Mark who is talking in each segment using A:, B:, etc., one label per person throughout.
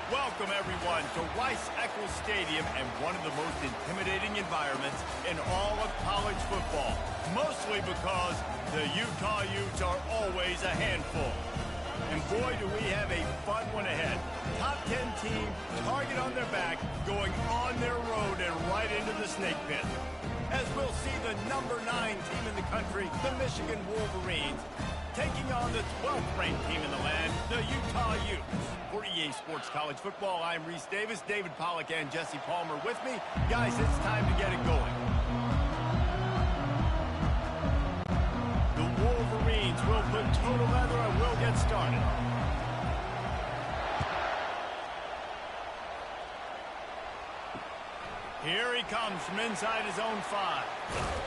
A: Welcome, everyone, to Rice-Eccles Stadium and one of the most intimidating environments in all of college football, mostly because the Utah Utes are always a handful. And boy, do we have a fun one ahead. Top 10 team, target on their back, going on their road and right into the snake pit. As we'll see the number 9 team in the country, the Michigan Wolverines, taking on the 12th ranked team in the land, the Utah Utes. For EA Sports College Football, I'm Reese Davis, David Pollack and Jesse Palmer with me. Guys, it's time to get it going. The Wolverines will put total leather and we'll get started. Here he comes from inside his own 5.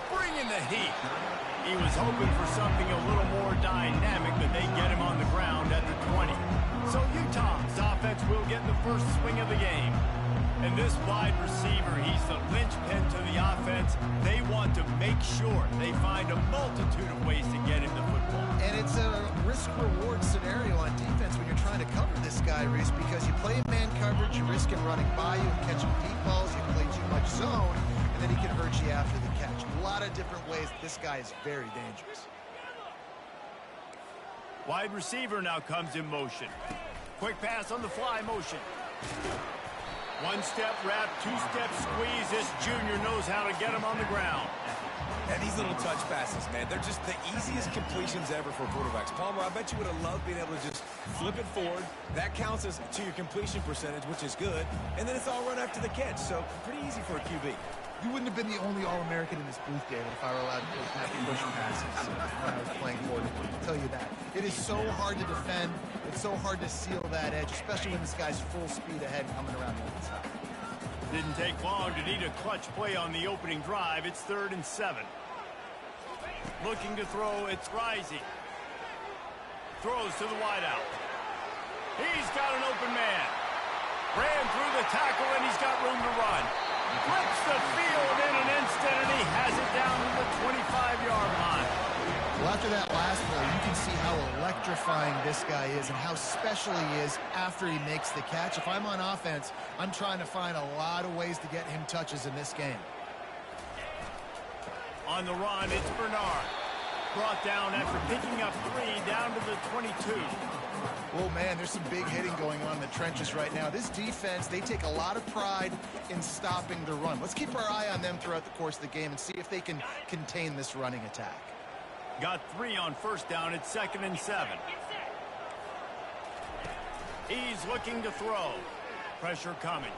A: Bringing the heat. He was hoping for something a little more dynamic, but they get him on the ground at the 20. So Utah's offense will get the first swing of the game. And this wide receiver, he's the linchpin to the offense. They want to make sure they find a multitude of ways to get him the football.
B: And it's a risk-reward scenario on defense when you're trying to cover this guy, Reese, because you play man coverage, you risk him running by you and catching deep balls, you play too much zone, and then he can hurt you after the catch. A lot of different ways. This guy is very dangerous.
A: Wide receiver now comes in motion. Quick pass on the fly motion. One-step wrap, two-step squeeze. This junior knows how to get him on the ground.
C: And these little touch passes, man, they're just the easiest completions ever for quarterbacks. Palmer, I bet you would have loved being able to just flip it forward. That counts as to your completion percentage, which is good. And then it's all run after the catch, so pretty easy for a QB.
B: You wouldn't have been the only All-American in this booth, David, if I were allowed to push passes when I was playing quarterback. I'll tell you that. It is so hard to defend. It's so hard to seal that edge, especially when this guy's full speed ahead coming around the inside.
A: Didn't take long to need a clutch play on the opening drive. It's 3rd and 7. Looking to throw, it's Rising. Throws to the wideout. He's got an open man. Ran through the tackle and he's got room to run. Flips the field in an instant, and he has it down to the 25-yard line.
B: Well, after that last play, you can see how electrifying this guy is and how special he is after he makes the catch. If I'm on offense, I'm trying to find a lot of ways to get him touches in this game.
A: On the run, it's Bernard. Brought down after picking up 3 down to the 22.
B: Oh, man, there's some big hitting going on in the trenches right now. This defense, they take a lot of pride in stopping the run. Let's keep our eye on them throughout the course of the game and see if they can contain this running attack.
A: Got 3 on first down. It's 2nd and 7. He's looking to throw. Pressure coming.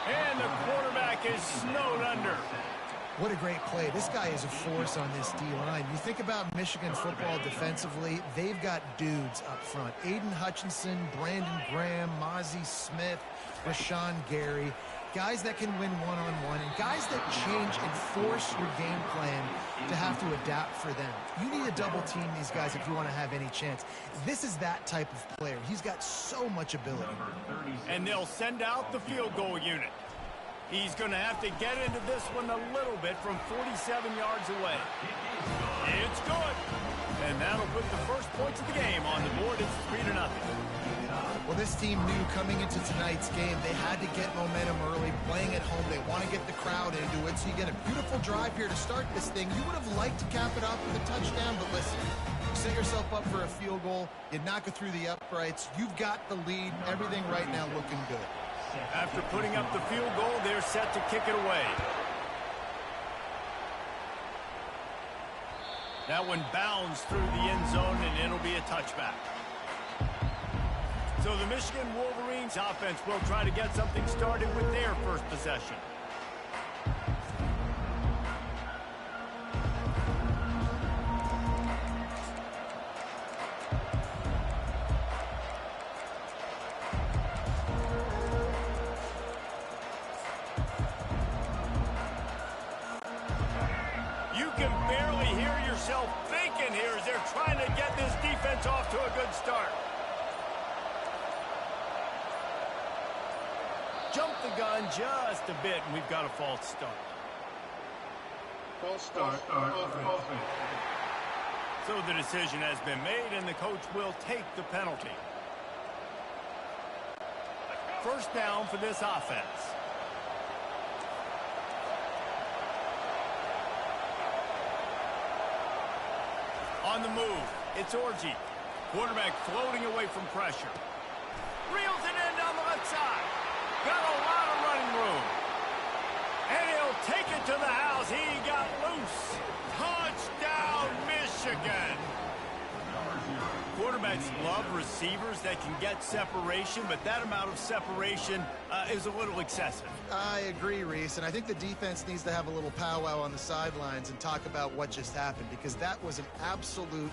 A: And the quarterback is snowed under.
B: What a great play. This guy is a force on this D-line. You think about Michigan football defensively, they've got dudes up front. Aiden Hutchinson, Brandon Graham, Mozzie Smith, Rashawn Gary. Guys that can win one-on-one and guys that change and force your game plan to have to adapt for them. You need to double team these guys if you want to have any chance. This is that type of player. He's got so much ability.
A: And they'll send out the field goal unit. He's going to have to get into this one a little bit from 47 yards away. It's good. And that'll put the first points of the game on the board. It's 3-0.
B: Well, this team knew coming into tonight's game they had to get momentum early, playing at home. They want to get the crowd into it. So you get a beautiful drive here to start this thing. You would have liked to cap it off with a touchdown, but listen, you set yourself up for a field goal. You knock it through the uprights. You've got the lead. Everything right now looking good.
A: After putting up the field goal, they're set to kick it away. That one bounds through the end zone, and it'll be a touchback. So the Michigan Wolverines offense will try to get something started with their first possession. Thinking here as they're trying to get this defense off to a good start. Jump the gun just a bit, and we've got a false start.
D: False start.
A: So the decision has been made, and the coach will take the penalty. first down for this offense. On the move, it's Orji. Quarterback floating away from pressure. Reels it in down the left side. Got a lot of running room. And he'll take it to the house. He got loose. Touchdown, Michigan. Quarterbacks love receivers that can get separation, but that amount of separation is a little excessive.
B: I agree, Reese, and I think the defense needs to have a little powwow on the sidelines and talk about what just happened, because that was an absolute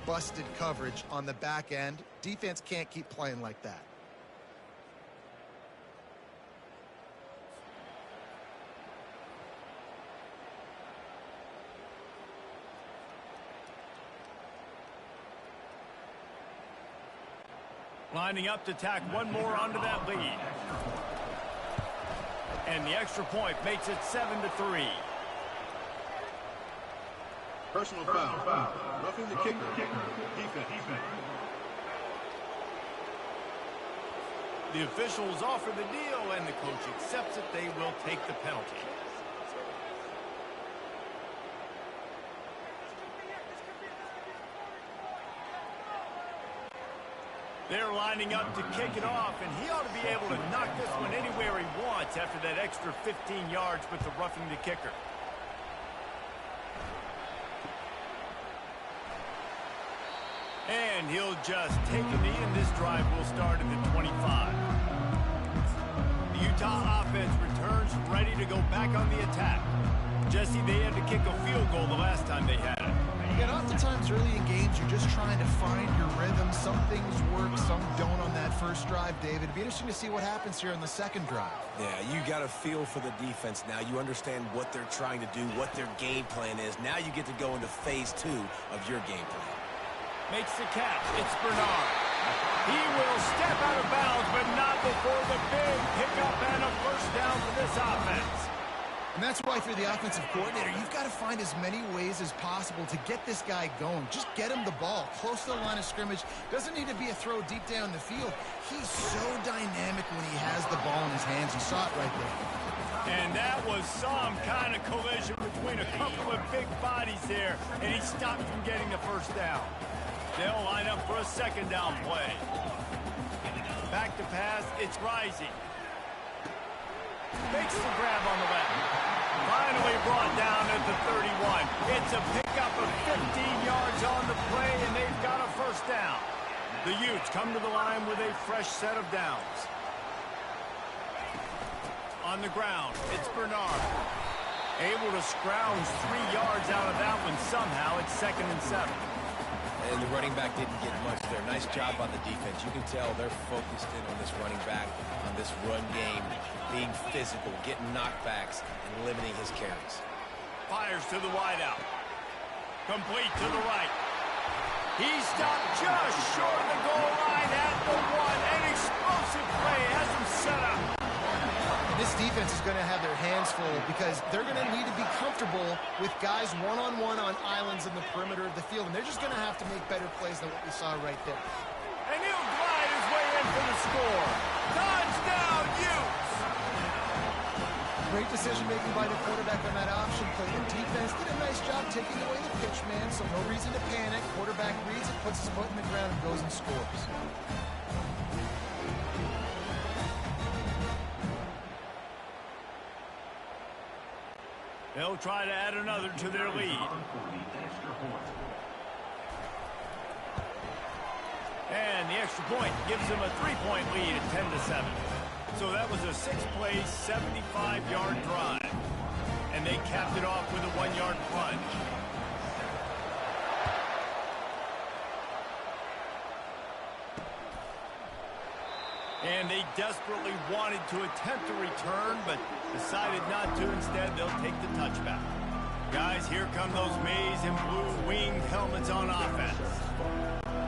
B: busted coverage on the back end. Defense can't keep playing like that.
A: Lining up to tack one more onto that lead. And the extra point makes it 7-3.
D: Personal foul. Roughing the kicker. Defense.
A: The officials offer the deal, and the coach accepts it. They will take the penalty. They're lining up to kick it off, and he ought to be able to knock this one anywhere he wants after that extra 15 yards with the roughing the kicker. And he'll just take a knee, and this drive will start at the 25. The Utah offense returns ready to go back on the attack. Jesse, they had to kick a field goal the last time they had it.
B: And oftentimes early in games, you're just trying to find your rhythm. Some things work, some don't on that first drive, David. It'd be interesting to see what happens here in the second drive.
C: Yeah, you got a feel for the defense now. You understand what they're trying to do, what their game plan is. Now you get to go into phase 2 of your game plan.
A: Makes the catch. It's Bernard. He will step out of bounds, but not before the big pickup and a first down for this offense.
B: And that's why, if you're the offensive coordinator, you've got to find as many ways as possible to get this guy going. Just get him the ball close to the line of scrimmage. Doesn't need to be a throw deep down the field. He's so dynamic when he has the ball in his hands. You saw it right there.
A: And that was some kind of collision between a couple of big bodies there, and he stopped from getting the first down. They'll line up for a second down play. Back to pass, it's Rising. Makes the grab on the left. Finally brought down at the 31. It's a pickup of 15 yards on the play, and they've got a first down. The Utes come to the line with a fresh set of downs. On the ground, it's Bernard. Able to scrounge 3 yards out of that one somehow. It's 2nd and 7.
C: And the running back didn't get much there. Nice job on the defense. You can tell they're focused in on this running back, on this run game, being physical, getting knockbacks, and limiting his carries.
A: Fires to the wideout. Complete to the right. He stopped just short of the goal line at the 1. An explosive play has him set up.
B: This defense is going to have their hands full because they're going to need to be comfortable with guys one-on-one on islands in the perimeter of the field, and they're just going to have to make better plays than what we saw right there.
A: And he'll glide his way in for the score. Touchdown, Utes!
B: Great decision-making by the quarterback on that option play. The defense did a nice job taking away the pitch, man, so no reason to panic. Quarterback reads it, puts his foot in the ground, and goes and scores.
A: They'll try to add another to their lead. And the extra point gives them a 3-point lead at 10-7. So that was a 6-play, 75-yard drive. And they capped it off with a 1-yard plunge. And they desperately wanted to attempt a return, but decided not to. Instead, they'll take the touchback. Guys, here come those maize and blue winged helmets on offense.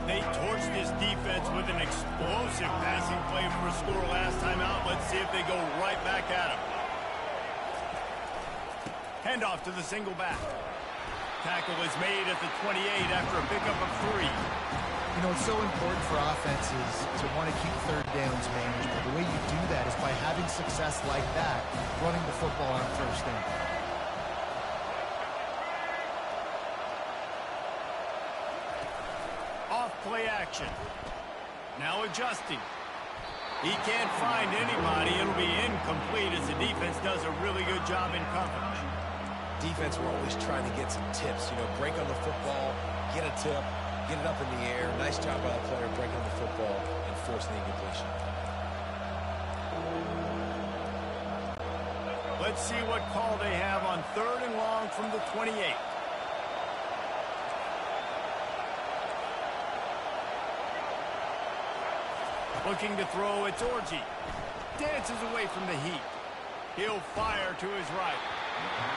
A: They torched this defense with an explosive passing play for a score last time out. Let's see if they go right back at him. Handoff to the single back. Tackle is made at the 28 after a pickup of 3.
B: You know, it's so important for offenses to want to keep third downs manageable. The way you do that is by having success like that, running the football on first down.
A: Off play action. Now adjusting. He can't find anybody. It'll be incomplete as the defense does a really good job in coverage.
C: Defense, we're always trying to get some tips. You know, break on the football, get a tip, get it up in the air. Nice job by the player breaking on the football and forcing the incompletion.
A: Let's see what call they have on 3rd and long from the 28. Looking to throw, it's Orji. Dances away from the heat. He'll fire to his right.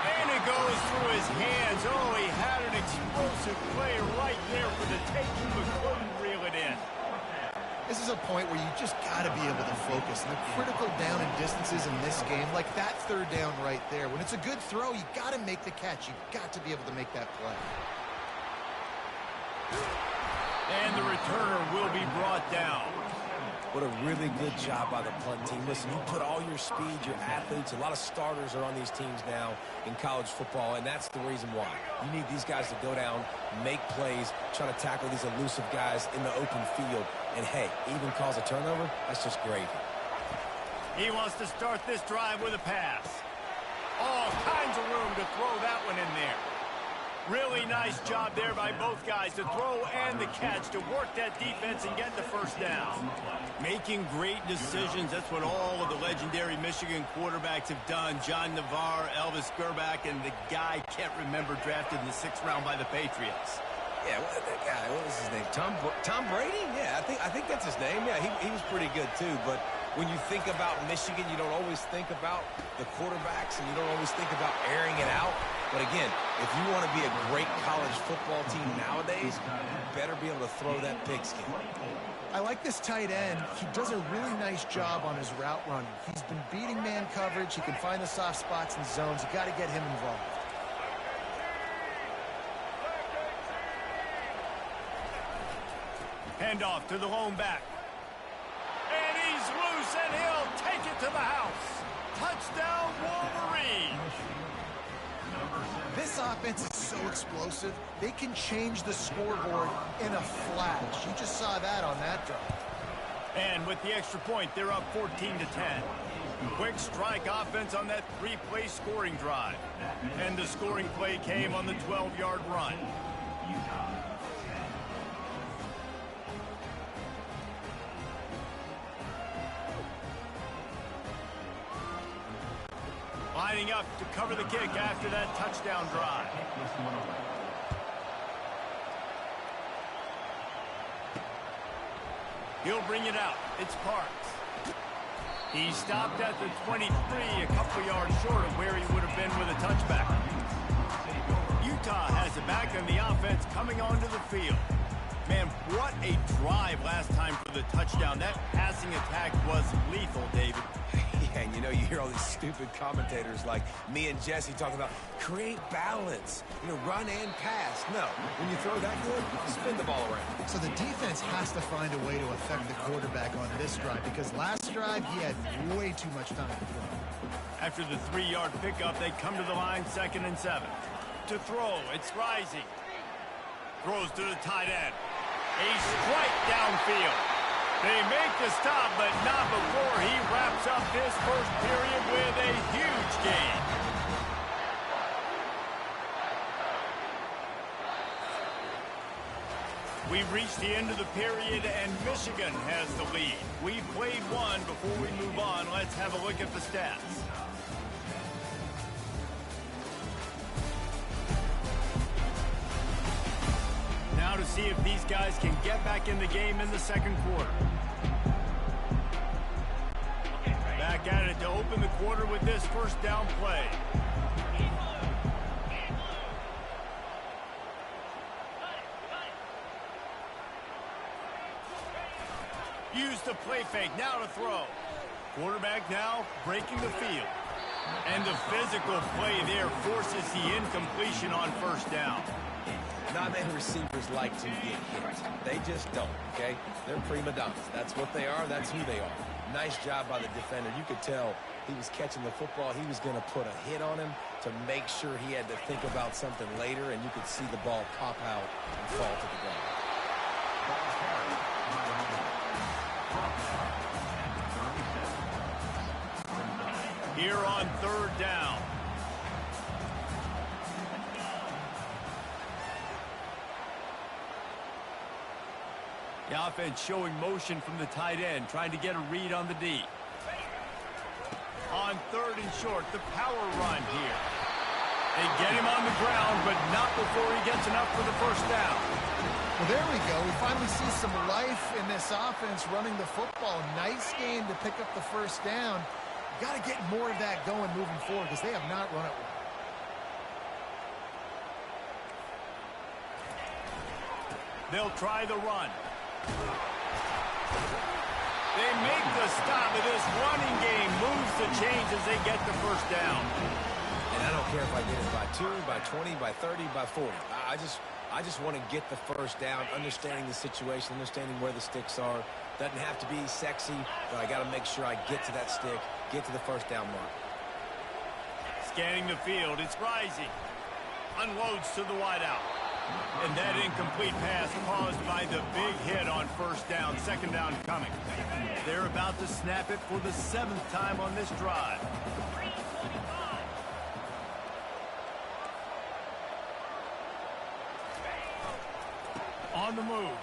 A: And it goes through his hands. Oh, he had an explosive play right there for the taking, but couldn't reel it in.
B: This is a point where you just got to be able to focus. And the critical down and distances in this game, like that third down right there, when it's a good throw, you got to make the catch. You got to be able to make that play.
A: And the returner will be brought down.
C: What a really good job by the punt team. Listen, you put all your speed, your athletes, a lot of starters are on these teams now in college football, and that's the reason why. You need these guys to go down, make plays, try to tackle these elusive guys in the open field. And, hey, even cause a turnover, that's just gravy.
A: He wants to start this drive with a pass. All kinds of room to throw that one in there. Really nice job there by both guys to throw and the catch to work that defense and get the first down. Making great decisions, that's what all of the legendary Michigan quarterbacks have done. John Navarre, Elvis Gerbach, and the guy can't remember drafted in the 6th round by the Patriots.
C: Yeah, that guy, what was his name? Tom Brady? Yeah, I think that's his name. Yeah, he was pretty good too, but when you think about Michigan, you don't always think about the quarterbacks and you don't always think about airing it out. But again, if you want to be a great college football team nowadays, you better be able to throw that pigskin.
B: I like this tight end. He does a really nice job on his route running. He's been beating man coverage. He can find the soft spots and zones. You got to get him involved.
A: Handoff to the lone back. And he's loose, and he'll take it to the house. Touchdown, Wolverine.
B: This offense is so explosive, they can change the scoreboard in a flash. You just saw that on that drive.
A: And with the extra point, they're up 14-10. Quick strike offense on that 3-play scoring drive. And the scoring play came on the 12-yard run. Lining up to cover the kick after that touchdown drive. He'll bring it out. It's Parks. He stopped at the 23, a couple yards short of where he would have been with a touchback. Utah has it back on the offense coming onto the field. Man, what a drive last time for the touchdown. That passing attack was lethal, David.
C: Yeah, and you know, you hear all these stupid commentators like me and Jesse talking about create balance, you know, run and pass. No, when you throw that good, spin the ball around.
B: So the defense has to find a way to affect the quarterback on this drive because last drive he had way too much time to throw.
A: After the 3-yard pickup, they come to the line 2nd and 7. To throw, it's Rising. Throws to the tight end. A strike downfield. They make the stop, but not before he wraps up this first period with a huge gain. We've reached the end of the period, and Michigan has the lead. We've played one. Before we move on, let's have a look at the stats. Now to see if these guys can get back in the game in the second quarter. Back at it to open the quarter with this first down play. Use the play fake, now to throw. Quarterback now breaking the field. And the physical play there forces the incompletion on first down.
C: Not many receivers like to get hit. They just don't, okay? They're prima donnas. That's what they are. That's who they are. Nice job by the defender. You could tell he was catching the football. He was going to put a hit on him to make sure he had to think about something later, and you could see the ball pop out and fall to the ground.
A: Here on third down. The offense showing motion from the tight end, trying to get a read on the D. On third and short, the power run here. They get him on the ground, but not before he gets enough for the first down.
B: Well, there we go. We finally see some life in this offense running the football. Nice game to pick up the first down. Got to get more of that going moving forward because they have not run it well.
A: They'll try the run. They make the stop of this running game. Moves the chains as they get the first down.
C: And I don't care if I get it by 2, by 20, by 30, by 40. I just want to get the first down, understanding the situation, understanding where the sticks are. Doesn't have to be sexy, but I got to make sure I get to that stick, get to the first down mark.
A: Scanning the field, it's rising. Unloads to the wideout. And that incomplete pass caused by the big hit on first down. Second down coming. They're about to snap it for the 7th time on this drive. On the move.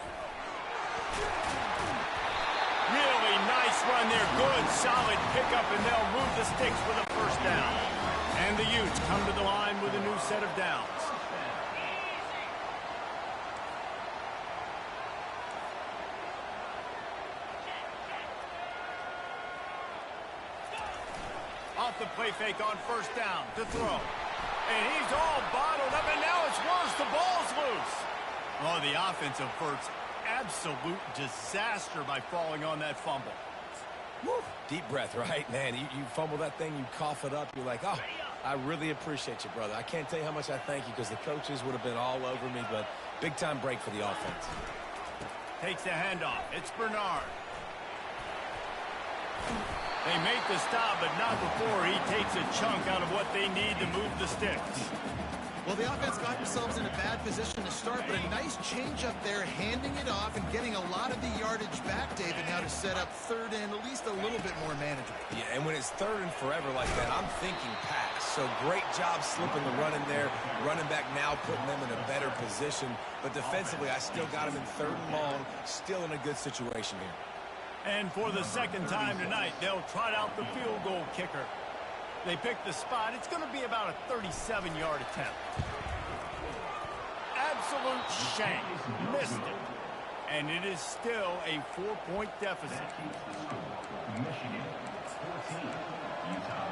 A: Really nice run there. Good, solid pickup, and they'll move the sticks for the first down. And the Utes come to the line with a new set of downs. Off the play fake on first down to throw. And he's all bottled up, and now it's worse. The ball's loose. Oh, the offense averts absolute disaster by falling on that fumble.
C: Woo. Deep breath, right? Man, you fumble that thing, you cough it up, you're like, oh, I really appreciate you, brother. I can't tell you how much I thank you because the coaches would have been all over me, but big-time break for the offense.
A: Takes the handoff. It's Bernard. They make the stop, but not before he takes a chunk out of what they need to move the sticks.
B: Well, the offense got themselves in a bad position to start, but a nice change up there, handing it off and getting a lot of the yardage back, David, now to set up third and at least a little bit more manageable.
C: Yeah, and when it's third and forever like that, I'm thinking pass. So great job slipping the run in there. Running back now putting them in a better position. But defensively, I still got them in third and long, still in a good situation here.
A: And for the second time tonight, they'll trot out the field goal kicker. They pick the spot. It's going to be about a 37-yard attempt. Absolute shank. Missed it. And it is still a 4-point deficit.
E: Michigan 14, Utah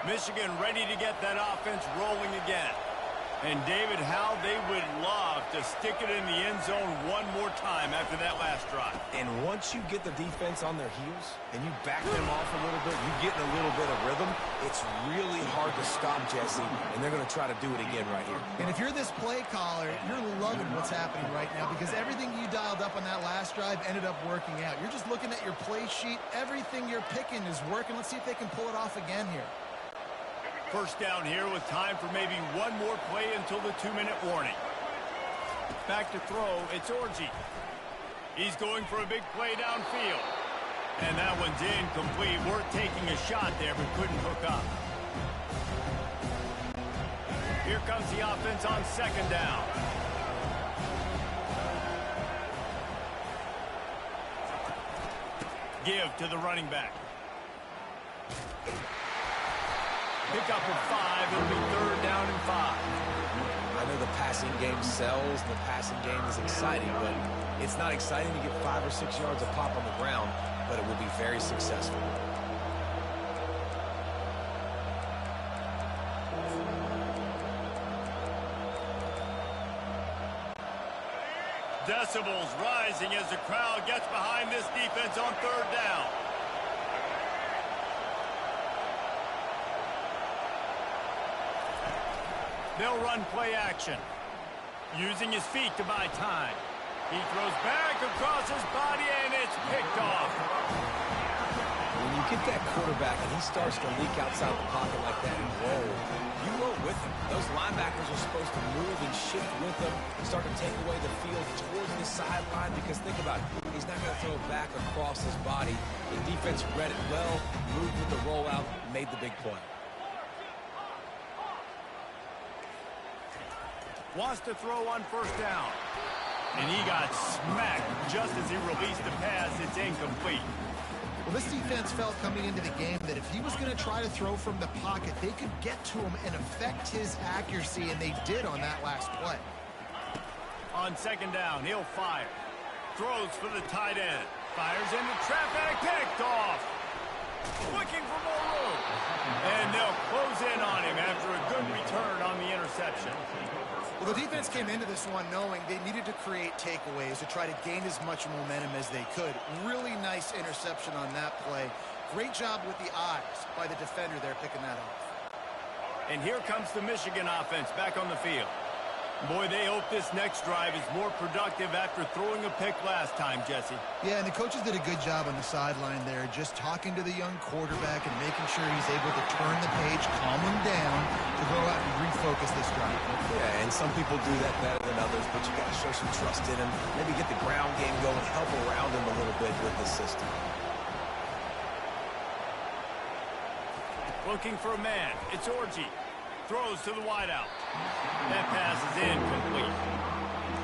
E: 10.
A: Michigan ready to get that offense rolling again. And David, how they would love to stick it in the end zone one more time after that last drive.
C: And once you get the defense on their heels and you back them off a little bit, you get in a little bit of rhythm, it's really hard to stop Jesse, and they're going to try to do it again right here.
B: And if you're this play caller, you're loving what's happening right now because everything you dialed up on that last drive ended up working out. You're just looking at your play sheet. Everything you're picking is working. Let's see if they can pull it off again here.
A: First down here with time for maybe one more play until the 2-minute warning. Back to throw, it's Orji. He's going for a big play downfield. And that one's incomplete. We're taking a shot there, but couldn't hook up. Here comes the offense on second down. Give to the running back. Pick up of 5. It'll be third down and 5.
C: I know the passing game sells, the passing game is exciting, but it's not exciting to get 5 or 6 yards of pop on the ground, but it will be very successful.
A: Decibels rising as the crowd gets behind this defense on third down. They'll run play action. Using his feet to buy time. He throws back across his body, and it's picked off.
C: When you get that quarterback and he starts to leak outside the pocket like that and roll, you roll with him. Those linebackers are supposed to move and shift with him, start to take away the field towards the sideline, because think about it, he's not going to throw it back across his body. The defense read it well, moved with the rollout, made the big play.
A: Wants to throw on first down. And he got smacked just as he released the pass. It's incomplete.
B: Well, this defense felt coming into the game that if he was going to try to throw from the pocket, they could get to him and affect his accuracy, and they did on that last play.
A: On second down, he'll fire. Throws for the tight end. Fires into traffic, picked off. Looking for more room. And they'll close in on him after a good return on the interception.
B: Well, the defense came into this one knowing they needed to create takeaways to try to gain as much momentum as they could. Really nice interception on that play. Great job with the eyes by the defender there picking that off.
A: And here comes the Michigan offense back on the field. Boy, they hope this next drive is more productive after throwing a pick last time, Jesse.
B: Yeah, and the coaches did a good job on the sideline there, just talking to the young quarterback and making sure he's able to turn the page, calm him down to go out and refocus this drive.
C: Yeah, and some people do that better than others, but you got to show some trust in him. Maybe get the ground game going, help around him a little bit with the system.
A: Looking for a man. It's Orji. Throws to the wideout. That pass is incomplete.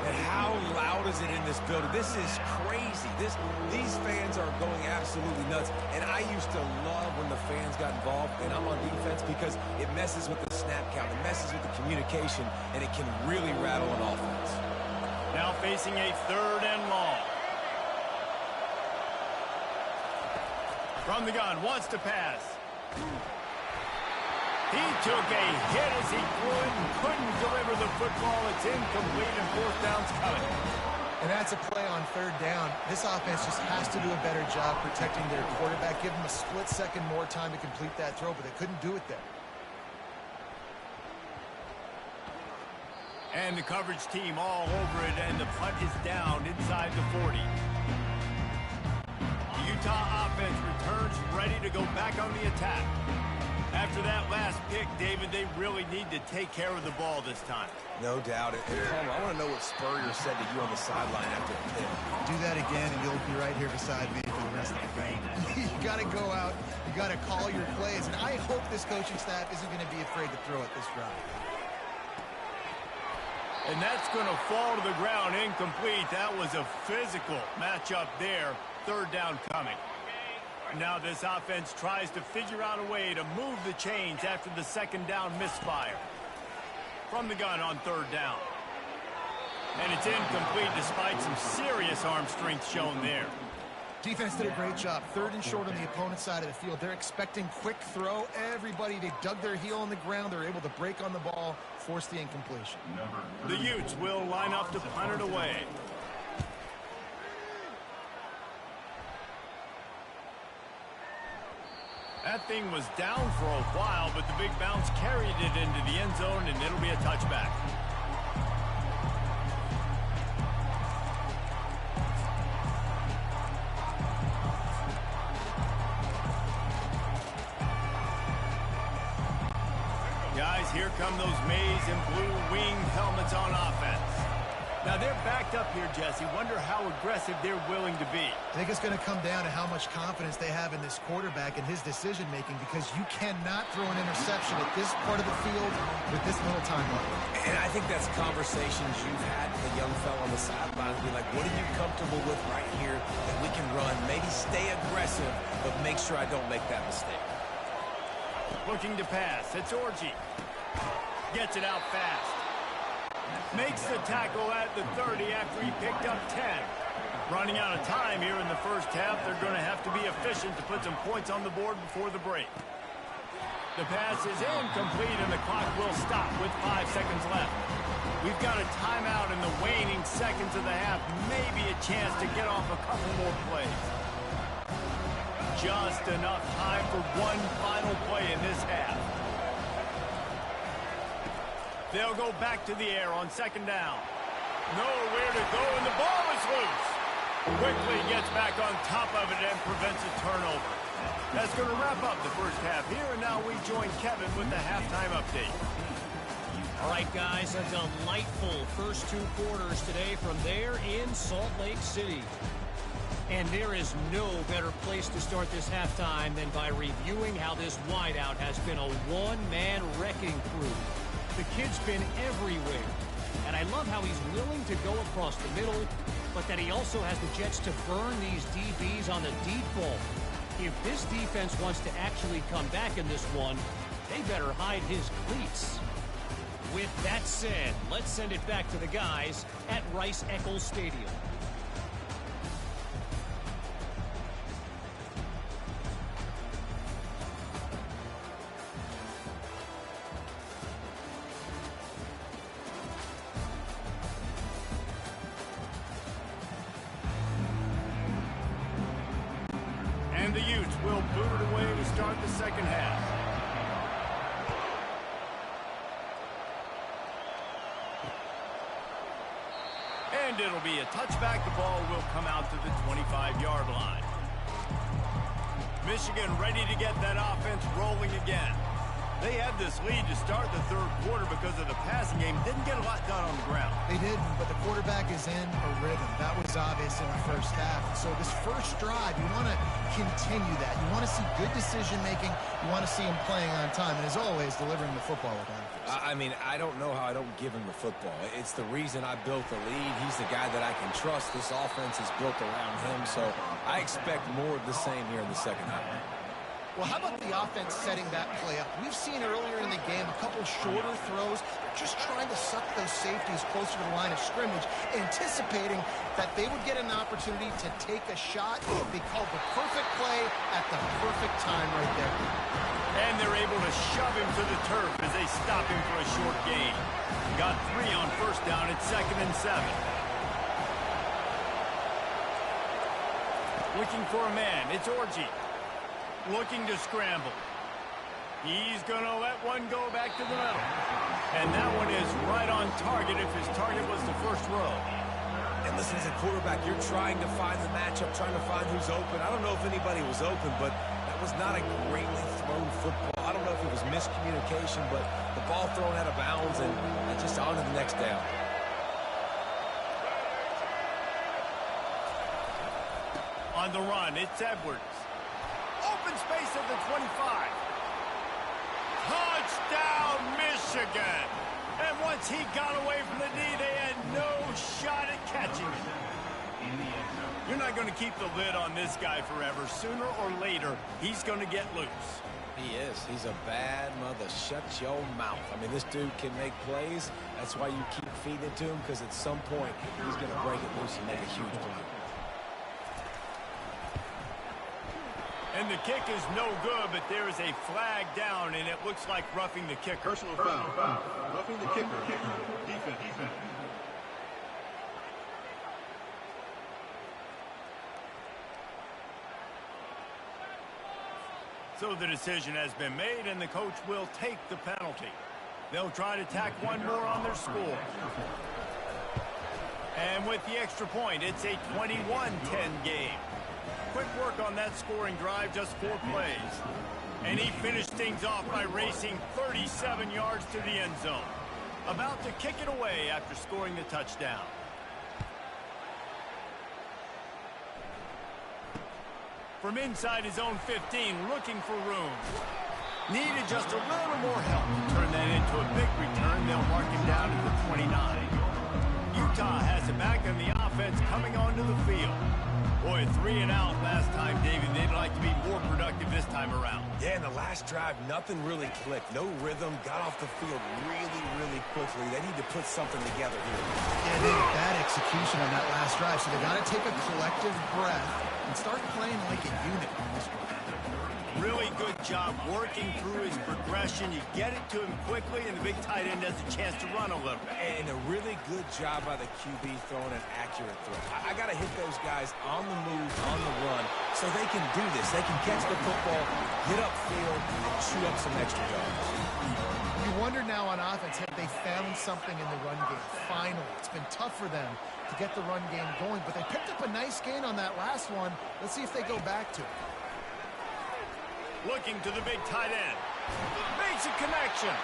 C: And how loud is it in this building? This is crazy. These fans are going absolutely nuts. And I used to love when the fans got involved, and I'm on defense, because it messes with the snap count. It messes with the communication, and it can really rattle an offense.
A: Now facing a third and long. From the gun, wants to pass. He took a hit as he threw it and couldn't deliver the football. It's incomplete and fourth down's coming.
B: And that's a play on third down. This offense just has to do a better job protecting their quarterback. Give them a split second more time to complete that throw, but they couldn't do it there.
A: And the coverage team all over it, and the punt is down inside the 40. The Utah offense returns ready to go back on the attack. After that last pick, David, they really need to take care of the ball this time.
C: No doubt. And Palmer, I want to know what Spurrier said to you on the sideline after the pick.
B: Do that again, and you'll be right here beside me for the rest of the game. You got to go out. You got to call your plays. And I hope this coaching staff isn't going to be afraid to throw it this drive.
A: And that's going to fall to the ground incomplete. That was a physical matchup there. Third down coming. Now this offense tries to figure out a way to move the chains after the second down misfire. From the gun on third down. And it's incomplete despite some serious arm strength shown there.
B: Defense did a great job. Third and short on the opponent's side of the field. They're expecting quick throw. Everybody, they dug their heel on the ground. They're able to break on the ball, force the incompletion.
A: The Utes will line up to punt it away. That thing was down for a while, but the big bounce carried it into the end zone, and it'll be a touchback. Guys, here come those maize and blue winged helmets on offense. Now they're backed up here, Jesse. Wonder how aggressive they're willing to be.
B: I think it's going to come down to how much confidence they have in this quarterback and his decision-making, because you cannot throw an interception at this part of the field with this little time left.
C: And I think that's conversations you've had with a young fella on the sideline. Be like, what are you comfortable with right here that we can run? Maybe stay aggressive, but make sure I don't make that mistake.
A: Looking to pass. It's Orji. Gets it out fast. Makes the tackle at the 30 after he picked up 10. Running out of time here in the first half. They're going to have to be efficient to put some points on the board before the break. The pass is incomplete, and the clock will stop with 5 seconds left. We've got a timeout in the waning seconds of the half. Maybe a chance to get off a couple more plays. Just enough time for one final play in this half. They'll go back to the air on second down. Nowhere to go, and the ball is loose. Quickly gets back on top of it and prevents a turnover. That's going to wrap up the first half here, and now we join Kevin with the halftime update.
F: All right, guys, a delightful first 2 quarters today from there in Salt Lake City. And there is no better place to start this halftime than by reviewing how this wideout has been a one-man wrecking crew. The kid's been everywhere. And I love how he's willing to go across the middle, but that he also has the jets to burn these DBs on the deep ball. If this defense wants to actually come back in this one, they better hide his cleats. With that said, let's send it back to the guys at Rice-Eccles Stadium.
A: And the Utes will boot it away to start the second half. And it'll be a touchback. The ball will come out to the 25-yard line. Michigan ready to get that offense rolling again. They had this lead to start the third quarter because of the passing game. Didn't get a lot done on the ground.
B: They didn't, but the quarterback is in a rhythm. That was obvious in the first half. And so this first drive, you want to continue that. You want to see good decision-making. You want to see him playing on time. And as always, delivering the football with emphasis.
C: I mean, I don't know how I don't give him the football. It's the reason I built the lead. He's the guy that I can trust. This offense is built around him, so I expect more of the same here in the second half.
B: Well, how about the offense setting that play up? We've seen earlier in the game a couple shorter throws. They're just trying to suck those safeties closer to the line of scrimmage, anticipating that they would get an opportunity to take a shot. They called the perfect play at the perfect time right there.
A: And they're able to shove him to the turf as they stop him for a short gain. Got 3 on first down at 2nd and 7. Looking for a man. It's Orji. Looking to scramble. He's going to let one go back to the middle. And that one is right on target if his target was the first row.
C: And listen, as a quarterback, you're trying to find the matchup, trying to find who's open. I don't know if anybody was open, but that was not a greatly thrown football. I don't know if it was miscommunication, but the ball thrown out of bounds and just on to the next down.
A: On the run, it's Edwards. Open space at the 25. Touchdown, Michigan! And once he got away from the knee, they had no shot at catching him. You're not going to keep the lid on this guy forever. Sooner or later, he's going to get loose.
C: He is. He's a bad mother. Shut your mouth. I mean, this dude can make plays. That's why you keep feeding it to him, because at some point, he's going to break it loose and make a huge play.
A: And the kick is no good, but there is a flag down, and it looks like roughing the kicker.
D: Personal foul. Roughing the kicker. Defense.
A: So the decision has been made, and the coach will take the penalty. They'll try to tack one more on their score. And with the extra point, it's a 21-10 game. Quick work on that scoring drive, just 4 plays. And he finished things off by racing 37 yards to the end zone. About to kick it away after scoring the touchdown. From inside his own 15, looking for room. Needed just a little more help to turn that into a big return. They'll mark him down at the 29. Utah has it back, and the offense coming onto the field. Boy, 3 and out last time, David. They'd like to be more productive this time around.
C: Yeah, in the last drive, nothing really clicked. No rhythm. Got off the field really quickly. They need to put something together here.
B: Yeah, they had bad execution on that last drive, so they got to take a collective breath and start playing like a unit on this one.
A: Really good job working through his progression. You get it to him quickly, and the big tight end has a chance to run a little bit.
C: And a really good job by the QB throwing an accurate throw. I got to hit those guys on the move, on the run, so they can do this. They can catch the football, get upfield, and chew up some extra yards.
B: You You wonder now on offense, have they found something in the run game? Finally, it's been tough for them to get the run game going, but they picked up a nice gain on that last one. Let's see if they go back to it.
A: Looking to the big tight end. Makes a connection.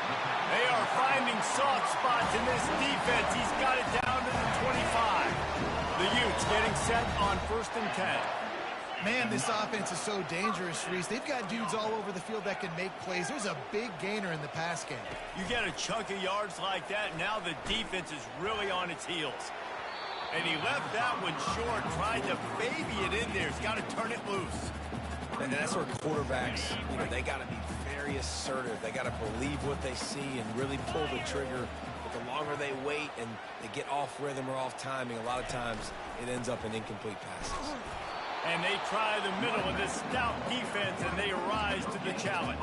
A: They are finding soft spots in this defense. He's got it down to the 25. The Utes getting set on 1st and 10.
B: Man, this offense is so dangerous, Reese. They've got dudes all over the field that can make plays. There's a big gainer in the pass game.
A: You get a chunk of yards like that, now the defense is really on its heels. And he left that one short, tried to baby it in there. He's got to turn it loose.
C: And that's where quarterbacks, they got to be very assertive. They got to believe what they see and really pull the trigger. But the longer they wait and they get off rhythm or off timing, a lot of times it ends up in incomplete passes.
A: And they try the middle of this stout defense, and they rise to the challenge.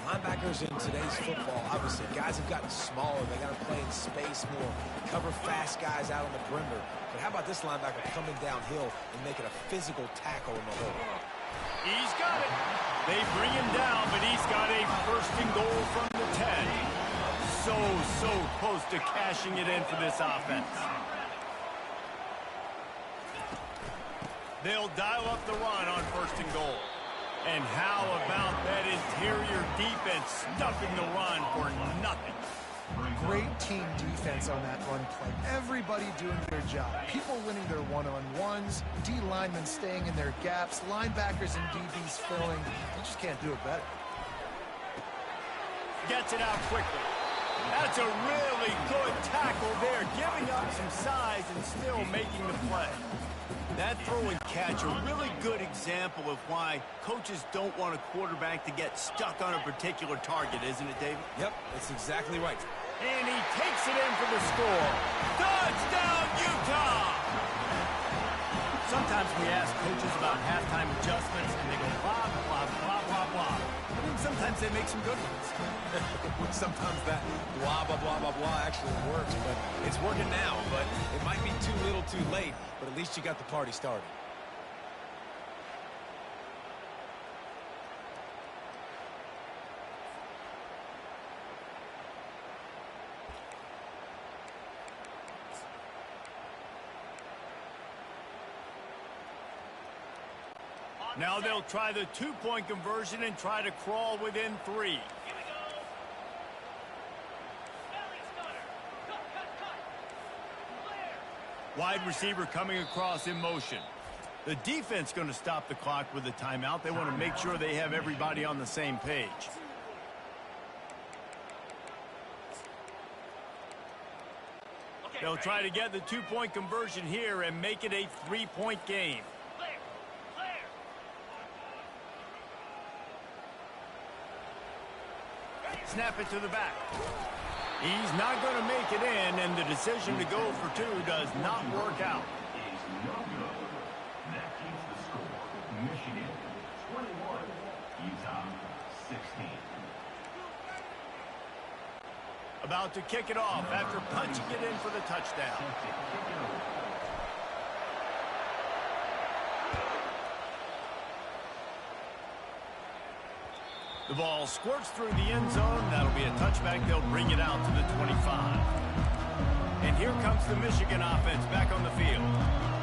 C: Linebackers in today's football, obviously, guys have gotten smaller. They got to play in space more, cover fast guys out on the perimeter. But how about this linebacker coming downhill and making a physical tackle in the hole?
A: He's got it. They bring him down, but he's got a 1st and goal from the 10. So close to cashing it in for this offense. They'll dial up the run on 1st and goal. And how about that interior defense stuffing the run for nothing?
B: Great team defense on that run play. Everybody doing their job. People winning their one-on-ones, D linemen staying in their gaps, linebackers and DBs filling. You just can't do it better.
A: Gets it out quickly. That's a really good tackle there, giving up some size and still making the play. That throw and catch, a really good example of why coaches don't want a quarterback to get stuck on a particular target, isn't it, David?
C: Yep, that's exactly right.
A: And he takes it in for the score. Touchdown, Utah! Sometimes we ask coaches about halftime adjustments, and they go blah, blah, blah, blah, blah. I mean, sometimes they make some good ones.
C: Sometimes that blah, blah, blah, blah, blah actually works, but it's working now. But it might be too little too late, but at least you got the party started.
A: Now they'll try the 2-point conversion and try to crawl within 3. Wide receiver coming across in motion. The defense going to stop the clock with a timeout. They want to make sure they have everybody on the same page. They'll try to get the 2-point conversion here and make it a 3-point game. Snap it to the back. He's not going to make it in, and the decision to go for 2 does not work out.
E: Is no good. That keeps the score. Michigan 21, Utah 16.
A: About to kick it off after punching it in for the touchdown. The ball squirts through the end zone. That'll be a touchback. They'll bring it out to the 25. And here comes the Michigan offense back on the field.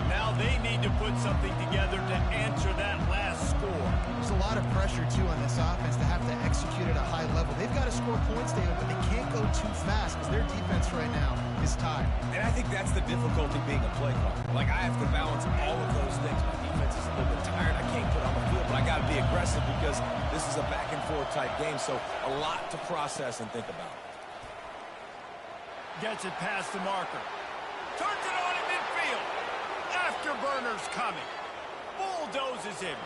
A: Now they need to put something together to answer that last score.
B: There's a lot of pressure, too, on this offense to have to execute at a high level. They've got to score points, David, but they can't go too fast because their defense right now is tired.
C: And I think that's the difficulty being a play caller. Like, I have to balance all of those things. My defense is a little bit tired. I can't put on the field, but I got to be aggressive because this is a back-and-forth type game, so a lot to process and think about.
A: Gets it past the marker. Turns it on in midfield. Afterburner's coming. Bulldozes him.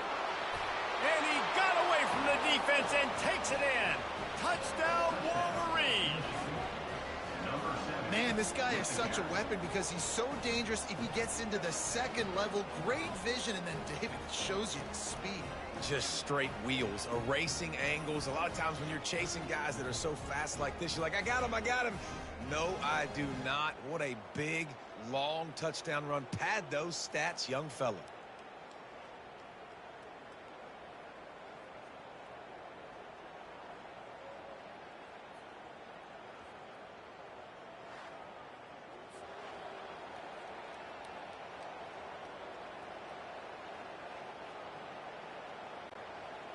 A: And he got away from the defense and takes it in. Touchdown, Wolverines.
B: Man, this guy is such a weapon because he's so dangerous if he gets into the second level. Great vision, and then David shows you the speed.
C: Just straight wheels, erasing angles. A lot of times when you're chasing guys that are so fast like this, you're like, I got him, I got him. No, I do not. What a big, long touchdown run. Pad those stats, young fella.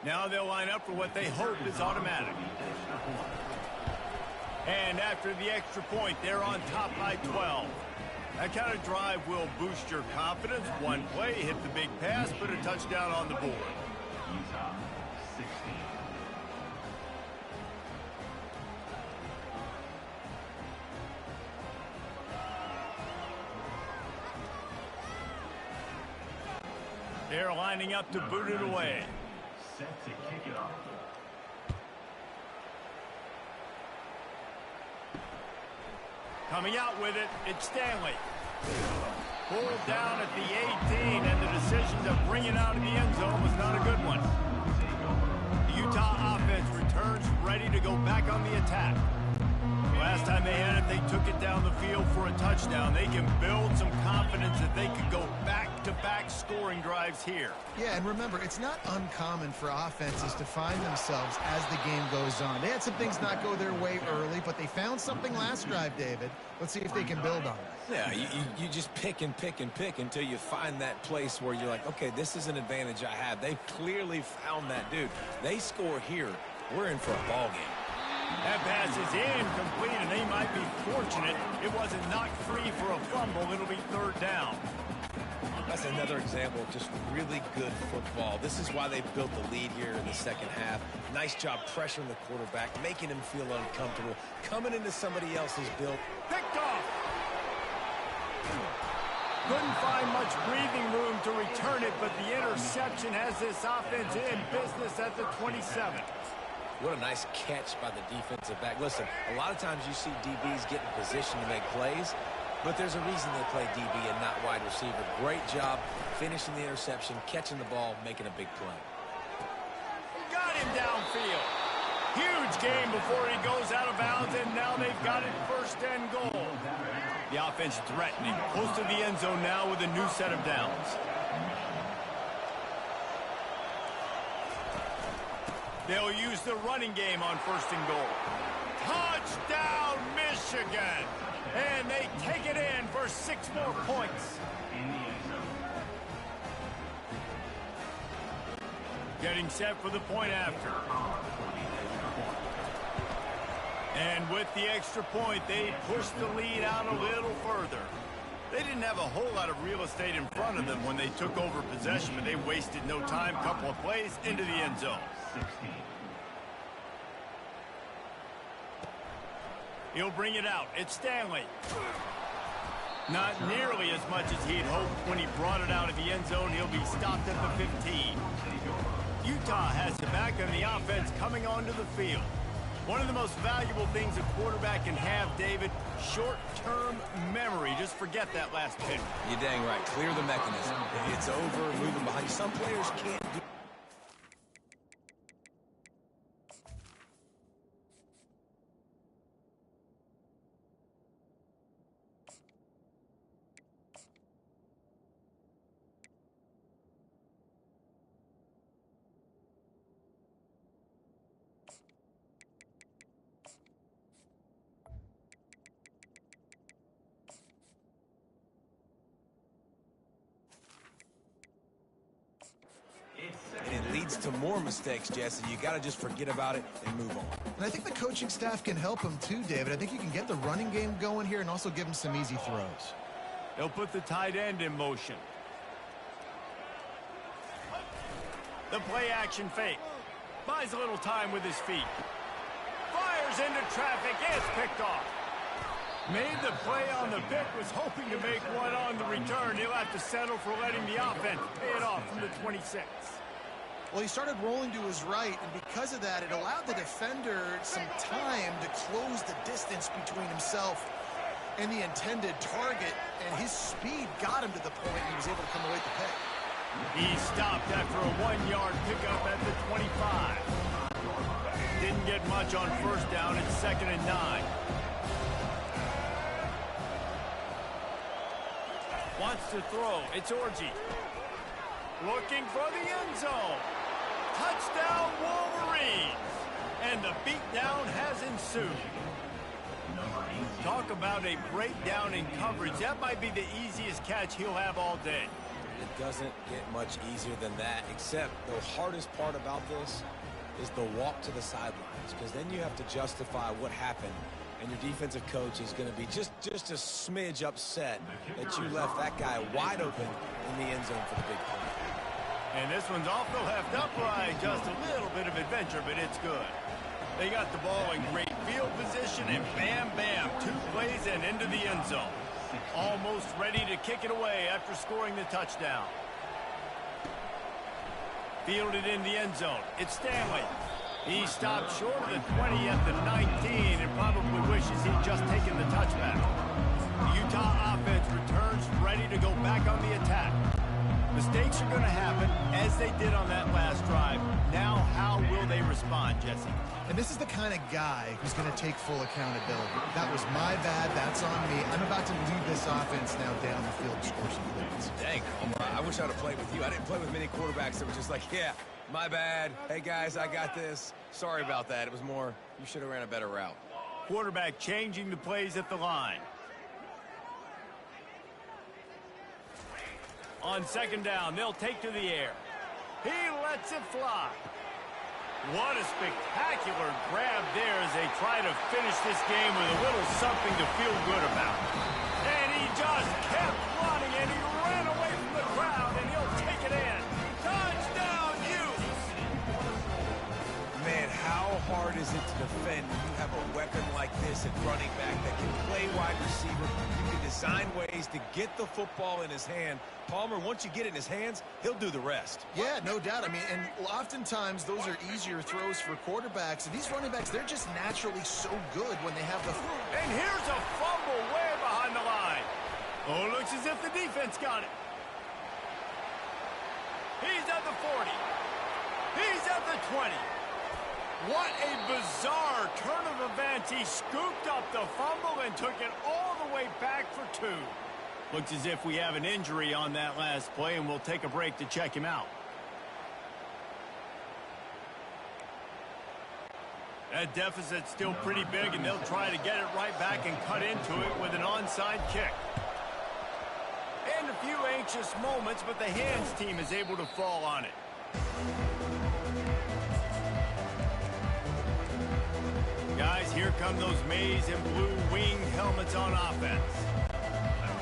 A: Now they'll line up for what they hope is automatic. And after the extra point, they're on top by 12. That kind of drive will boost your confidence. One play, hit the big pass, put a touchdown on the board.
E: Utah, 16.
A: They're lining up to boot it away.
E: Set to kick it off.
A: Coming out with it, it's Stanley. Pulled down at the 18, and the decision to bring it out of the end zone was not a good one. The Utah offense returns ready to go back on the attack. Last time they had it, they took it down the field for a touchdown. They can build some confidence that they could go back-to-back scoring drives here.
B: Yeah, and remember, it's not uncommon for offenses to find themselves as the game goes on. They had some things not go their way early, but they found something last drive, David. Let's see if they can build on it.
C: Yeah, you just pick and pick and pick until you find that place where you're like, okay, this is an advantage I have. They clearly found that dude. They score here. We're in for a ball game.
A: That pass is incomplete, and they might be fortunate it wasn't knocked free for a fumble. It'll be third down.
C: That's another example of just really good football. This is why they built the lead here in the second half. Nice job pressuring the quarterback, making him feel uncomfortable, coming into somebody else's build.
A: Picked off. Couldn't find much breathing room to return it, but the interception has this offense in business at the 27.
C: What a nice catch by the defensive back. Listen, a lot of times you see DBs get in position to make plays, but there's a reason they play DB and not wide receiver. Great job finishing the interception, catching the ball, making a big play.
A: Got him downfield. Huge game before he goes out of bounds, and now they've got it first and goal. The offense threatening, close to the end zone now with a new set of downs. They'll use the running game on first and goal. Touchdown, Michigan! And they take it in for 6 more points. Getting set for the point after. And with the extra point, they push the lead out a little further. They didn't have a whole lot of real estate in front of them when they took over possession, but they wasted no time. Couple of plays into the end zone.
E: 16.
A: He'll bring it out. It's Stanley. Not nearly as much as he'd hoped when he brought it out of the end zone. He'll be stopped at the 15. Utah has it back on the offense coming onto the field. One of the most valuable things a quarterback can have, David, short-term memory. Just forget that last pitch.
C: You're dang right. Clear the mechanism. It's over, moving behind. Some players can't do. And it leads to more mistakes, Jesse. You got to just forget about it and move on.
B: And I think the coaching staff can help him too, David. I think you can get the running game going here and also give him some easy throws.
A: They'll put the tight end in motion. The play action fake. Buys a little time with his feet. Fires into traffic. It's picked off. Made the play on the pick, was hoping to make one on the return. He'll have to settle for letting the offense pay it off from the 26.
B: Well, he started rolling to his right, and because of that, it allowed the defender some time to close the distance between himself and the intended target, and his speed got him to the point he was able to come away with the pick.
A: He stopped after a 1-yard pickup at the 25. Didn't get much on first down. It's 2nd and 9. Wants to throw. It's Orji. Looking for the end zone. Touchdown, Wolverines. And the beatdown has ensued. Talk about a breakdown in coverage. That might be the easiest catch he'll have all day.
C: It doesn't get much easier than that, except the hardest part about this is the walk to the sidelines, because then you have to justify what happened, and your defensive coach is going to be just a smidge upset that you left that guy wide open in the end zone for the big play.
A: And this one's off the left upright. Just a little bit of adventure, but it's good. They got the ball in great field position, and bam, bam, 2 plays and into the end zone. Almost ready to kick it away after scoring the touchdown. Fielded in the end zone. It's Stanley. He stopped short of the 20 at the 19 and probably wishes he'd just taken the touchback. The Utah offense returns ready to go back on the attack. Mistakes are going to happen, as they did on that last drive. Now, how will they respond, Jesse?
B: And this is the kind of guy who's going to take full accountability. That was my bad. That's on me. I'm about to lead this offense now down the field to score some points.
C: Dang, I wish I'd have played with you. I didn't play with many quarterbacks that were just like, yeah, my bad. Hey, guys, I got this. Sorry about that. It was more, you should have ran a better route.
A: Quarterback changing the plays at the line. On second down, they'll take to the air. He lets it fly. What a spectacular grab there as they try to finish this game with a little something to feel good about. And he just kept running, and he ran away from the crowd, and he'll take it in. Touchdown, Utes!
C: Man, how hard is it to defend when you have a weapon like this at running back that can play wide receiver? You can design ways to get the football in his hand. Palmer, once you get it in his hands, he'll do the rest.
B: Yeah, no doubt. I mean, and oftentimes those are easier throws for quarterbacks. And these running backs, they're just naturally so good when they have the...
A: And here's a fumble way behind the line. Oh, looks as if the defense got it. He's at the 40. He's at the 20. What a bizarre turn of events. He scooped up the fumble and took it all the way back for 2. Looks as if we have an injury on that last play, and we'll take a break to check him out. That deficit's still pretty big, and they'll try to get it right back and cut into it with an onside kick. And a few anxious moments, but the hands team is able to fall on it. Guys, here come those maize and blue winged helmets on offense.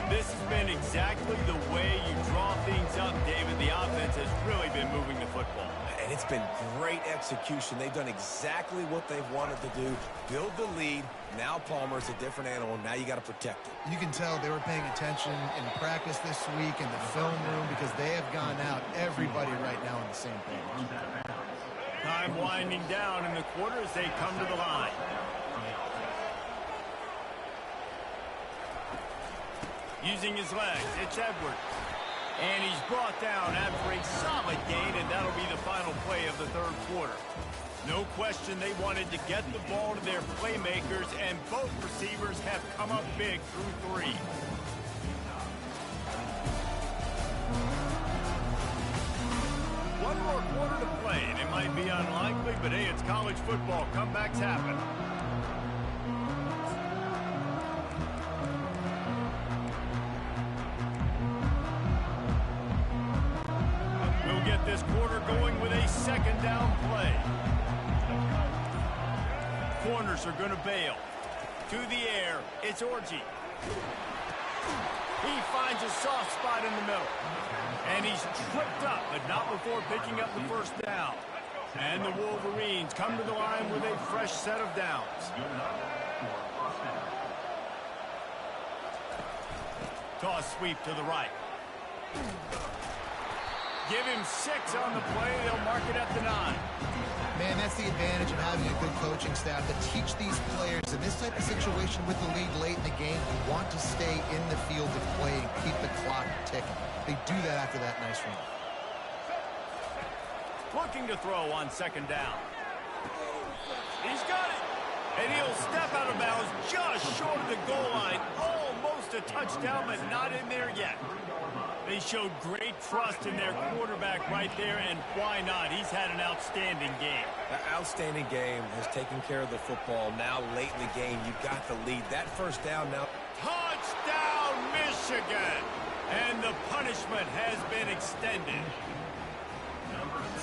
A: This has been exactly the way you draw things up, David. The offense has really been moving the football.
C: And it's been great execution. They've done exactly what they've wanted to do. Build the lead. Now Palmer's a different animal. Now you got to protect it.
B: You can tell they were paying attention in practice this week in the film room because they have gone out, everybody right now on the same page.
A: Time winding down in the quarter as they come to the line. Using his legs, it's Edwards. And he's brought down after a solid gain, and that'll be the final play of the third quarter. No question they wanted to get the ball to their playmakers, and both receivers have come up big through 3. One more quarter to play, and it might be unlikely, but hey, it's college football. Comebacks happen. We'll get this quarter going with a second down play. Corners are going to bail. To the air, it's Orji. He finds a soft spot in the middle. And he's tripped up, but not before picking up the first down. And the Wolverines come to the line with a fresh set of downs. Toss sweep to the right. Give him 6 on the play. They'll mark it at the 9.
B: Man, that's the advantage of having a good coaching staff to teach these players in this type of situation with the lead late in the game. You want to stay in the field of play and keep the clock ticking. They do that after that nice run.
A: Looking to throw on second down. He's got it. And he'll step out of bounds just short of the goal line. Almost a touchdown, but not in there yet. They showed great trust in their quarterback right there, and why not? He's had an outstanding game.
C: An outstanding game, has taken care of the football. Now late in the game, you got the lead. That first down now.
A: Touchdown, Michigan! And the punishment has been extended.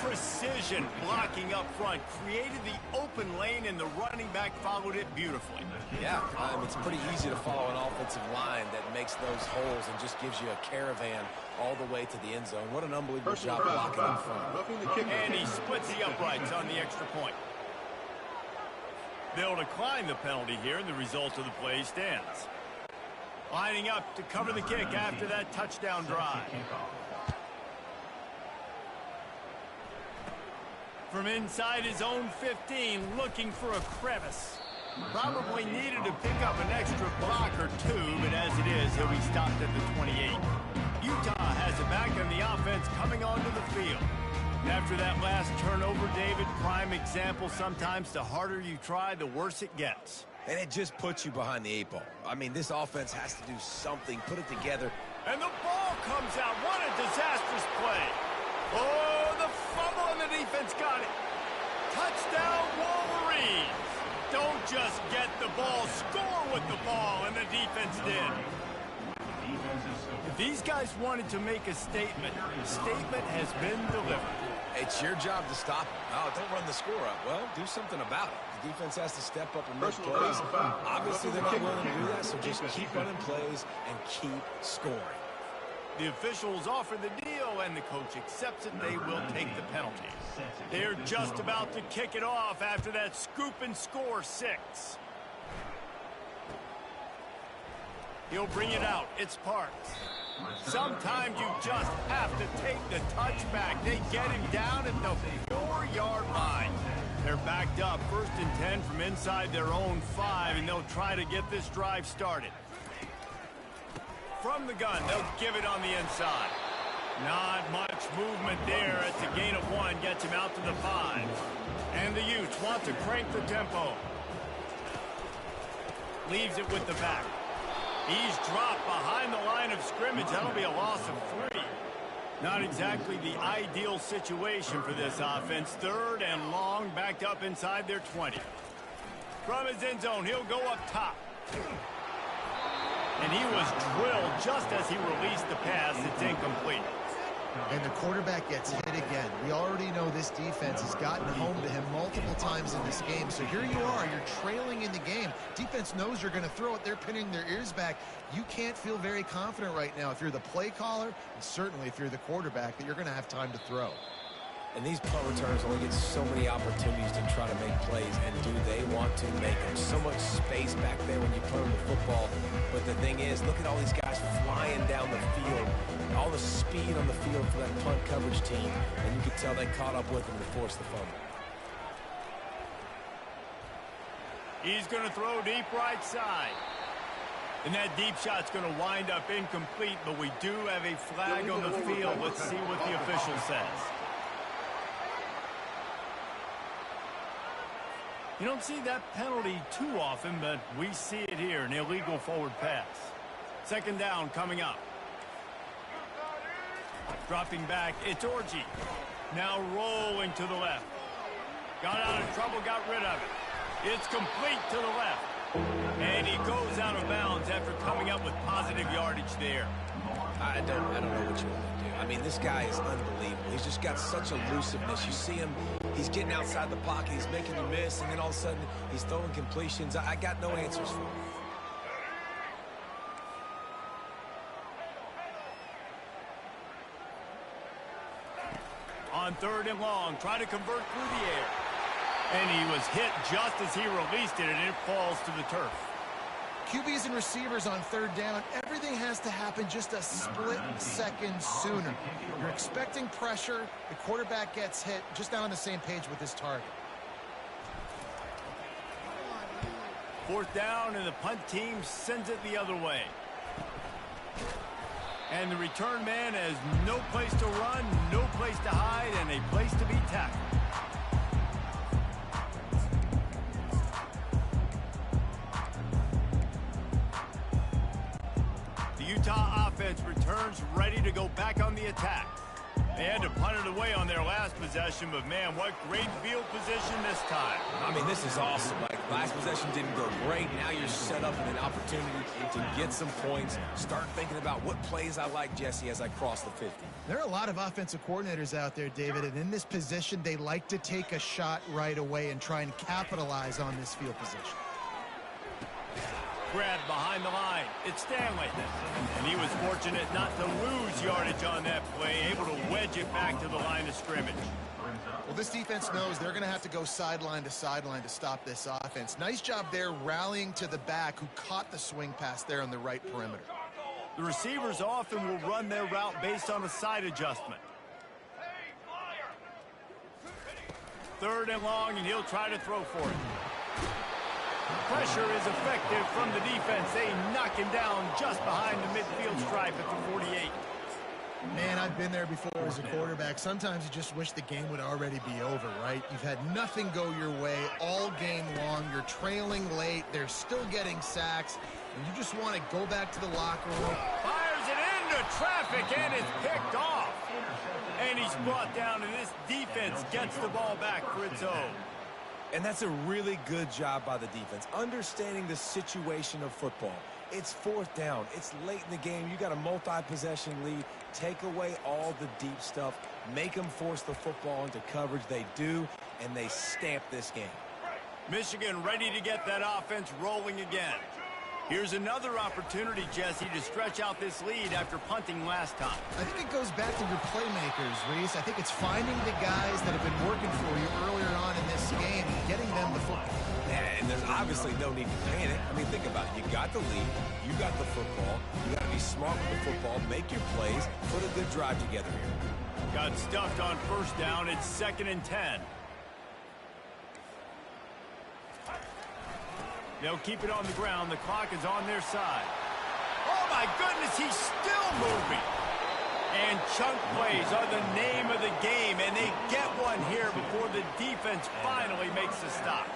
A: Precision blocking up front created the open lane, and the running back followed it beautifully.
C: Yeah, it's pretty easy to follow an offensive line that makes those holes and just gives you a caravan all the way to the end zone. What an unbelievable job blocking in front.
A: And he splits the uprights on the extra point. They'll decline the penalty here, and the result of the play stands. Lining up to cover the kick after that touchdown drive. From inside his own 15, looking for a crevice. Probably needed to pick up an extra block or two, but as it is, he'll be stopped at the 28. Utah has it back, and the offense coming onto the field. After that last turnover, David, prime example, sometimes the harder you try, the worse it gets.
C: And it just puts you behind the 8 ball. I mean, this offense has to do something, put it together.
A: And the ball comes out. What a disastrous play. Oh, the fumble, and the defense got it. Touchdown, Wolverines. Don't just get the ball, score with the ball, and the defense did. If these guys wanted to make a statement, the statement has been delivered.
C: It's your job to stop them. Oh, don't run the score up. Well, do something about it. The defense has to step up and make plays. Obviously, they're not willing to do that, so just keep running plays and keep scoring.
A: The officials offer the deal, and the coach accepts it. They will take the penalty. They're just about to kick it off after that scoop and score 6. He'll bring it out. It's Parks. Sometimes you just have to take the touchback. They get him down at the 4-yard line. They're backed up, 1st and 10 from inside their own 5, and they'll try to get this drive started. From the gun, they'll give it on the inside. Not much movement there. It's a gain of 1, gets him out to the 5. And the Utes want to crank the tempo. Leaves it with the back. He's dropped behind the line of scrimmage. That'll be a loss of 3. Not exactly the ideal situation for this offense. 3rd and long, backed up inside their 20. From his end zone, he'll go up top. And he was drilled just as he released the pass. It's incomplete.
B: And the quarterback gets hit again. We already know this defense has gotten home to him multiple times in this game. So here you are, you're trailing in the game. Defense knows you're going to throw it. They're pinning their ears back. You can't feel very confident right now if you're the play caller, and certainly if you're the quarterback, that you're going to have time to throw.
C: And these punt returners only get so many opportunities to try to make plays, and do they want to make them? So much space back there when you punt the football. But the thing is, look at all these guys flying down the field. All the speed on the field for that punt coverage team. And you can tell they caught up with them to force the fumble.
A: He's going to throw deep right side. And that deep shot's going to wind up incomplete, but we do have a flag on the field. Let's see what the official says. You don't see that penalty too often, but we see it here, an illegal forward pass. 2nd down coming up. Dropping back, it's Orji. Now rolling to the left. Got out of trouble, got rid of it. It's complete to the left. And he goes out of bounds after coming up with positive yardage there.
C: I don't know what you want to do. I mean, this guy is unbelievable. He's just got such elusiveness. You see him, he's getting outside the pocket, he's making you miss, and then all of a sudden he's throwing completions. I got no answers for him.
A: On 3rd and long, trying to convert through the air. And he was hit just as he released it, and it falls to the turf.
B: QBs and receivers on 3rd down, everything has to happen just a split second sooner. You're expecting pressure, the quarterback gets hit, just not on the same page with his target.
A: 4th down, and the punt team sends it the other way. And the return man has no place to run, no place to hide, and a place to be tackled. The Utah offense returns ready to go back on the attack. They had to punt it away on their last possession, but man, what great field position this time.
C: I mean, this is awesome. Like, last possession didn't go great. Now you're set up with an opportunity to get some points. Start thinking about what plays I like, Jesse, as I cross the 50.
B: There are a lot of offensive coordinators out there, David, and in this position, they like to take a shot right away and try and capitalize on this field position.
A: Grabbed behind the line. It's Stanley. And he was fortunate not to lose yardage on that play, able to wedge it back to the line of scrimmage.
B: Well, this defense knows they're going to have to go sideline to stop this offense. Nice job there rallying to the back who caught the swing pass there on the right perimeter.
A: The receivers often will run their route based on a side adjustment. 3rd and long, and he'll try to throw for it. Pressure is effective from the defense. They knock him down just behind the midfield stripe at the 48.
B: Man, I've been there before as a quarterback. Sometimes you just wish the game would already be over, right? You've had nothing go your way all game long. You're trailing late. They're still getting sacks. And you just want to go back to the locker room.
A: Fires it into traffic, and it's picked off. And he's brought down, and this defense gets the ball back for its own.
C: And that's a really good job by the defense, understanding the situation of football. It's 4th down. It's late in the game. You got a multi-possession lead. Take away all the deep stuff. Make them force the football into coverage. They do, and they stamp this game.
A: Michigan ready to get that offense rolling again. Here's another opportunity, Jesse, to stretch out this lead after punting last time.
B: I think it goes back to your playmakers, Reese. I think it's finding the guys that have been working for you earlier on in this game and getting them the football.
C: And there's obviously no need to panic. I mean, think about it. You got the lead. You got the football. You got to be smart with the football. Make your plays. Put a good drive together here.
A: Got stuffed on 1st down. It's 2nd and 10. They'll keep it on the ground. The clock is on their side. Oh, my goodness, he's still moving. And chunk plays are the name of the game, and they get one here before the defense finally makes a stop.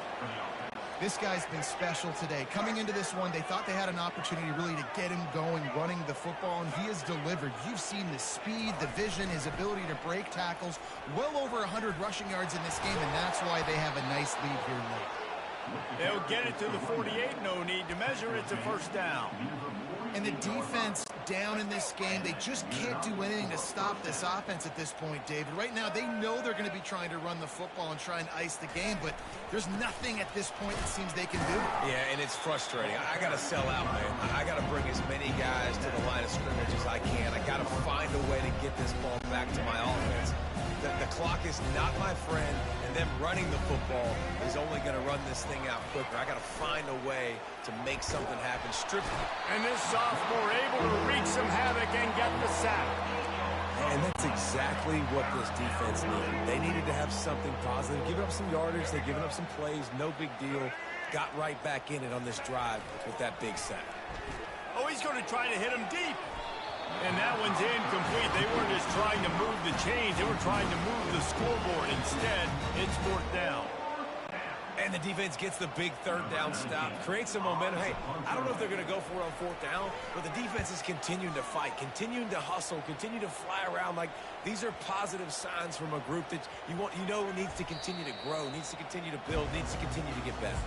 B: This guy's been special today. Coming into this one, they thought they had an opportunity really to get him going, running the football, and he has delivered. You've seen the speed, the vision, his ability to break tackles. Well over 100 rushing yards in this game, and that's why they have a nice lead here late.
A: They'll get it to the 48, no need to measure. It's a 1st down.
B: And the defense down in this game, they just can't do anything to stop this offense at this point, David. Right now, they know they're going to be trying to run the football and try and ice the game, but there's nothing at this point it seems they can do.
C: Yeah, and it's frustrating. I got to sell out, man. I got to bring as many guys to the line of scrimmage as I can. I got to find a way to get this ball back to my offense. The clock is not my friend, and them running the football is only going to run this thing out quicker. I got to find a way to make something happen.
A: And this sophomore able to wreak some havoc and get the sack.
C: And that's exactly what this defense needed. They needed to have something positive. Giving up some yardage, they're giving up some plays, no big deal. Got right back in it on this drive with that big sack.
A: Oh, he's going to try to hit him deep. And that one's incomplete. They weren't just trying to move the chains. They were trying to move the scoreboard. Instead, it's 4th down.
C: And the defense gets the big 3rd down stop. Creates some momentum. Hey, I don't know if they're going to go for it on 4th down, but the defense is continuing to fight, continuing to hustle, continue to fly around. Like, these are positive signs from a group that you know needs to continue to grow, needs to continue to build, needs to continue to get better.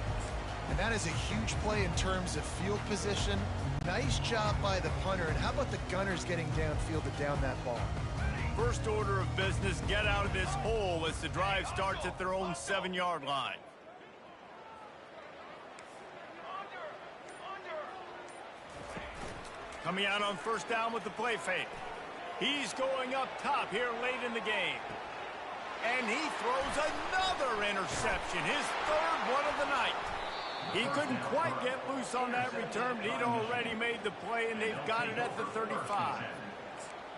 B: And that is a huge play in terms of field position. Nice job by the punter. And how about the Gunners getting downfield to down that ball?
A: First order of business, get out of this hole as the drive starts at their own 7-yard line. Coming out on 1st down with the play fake. He's going up top here late in the game. And he throws another interception, his 3rd one of the night. He couldn't quite get loose on that return, but he'd already made the play, and they've got it at the 35.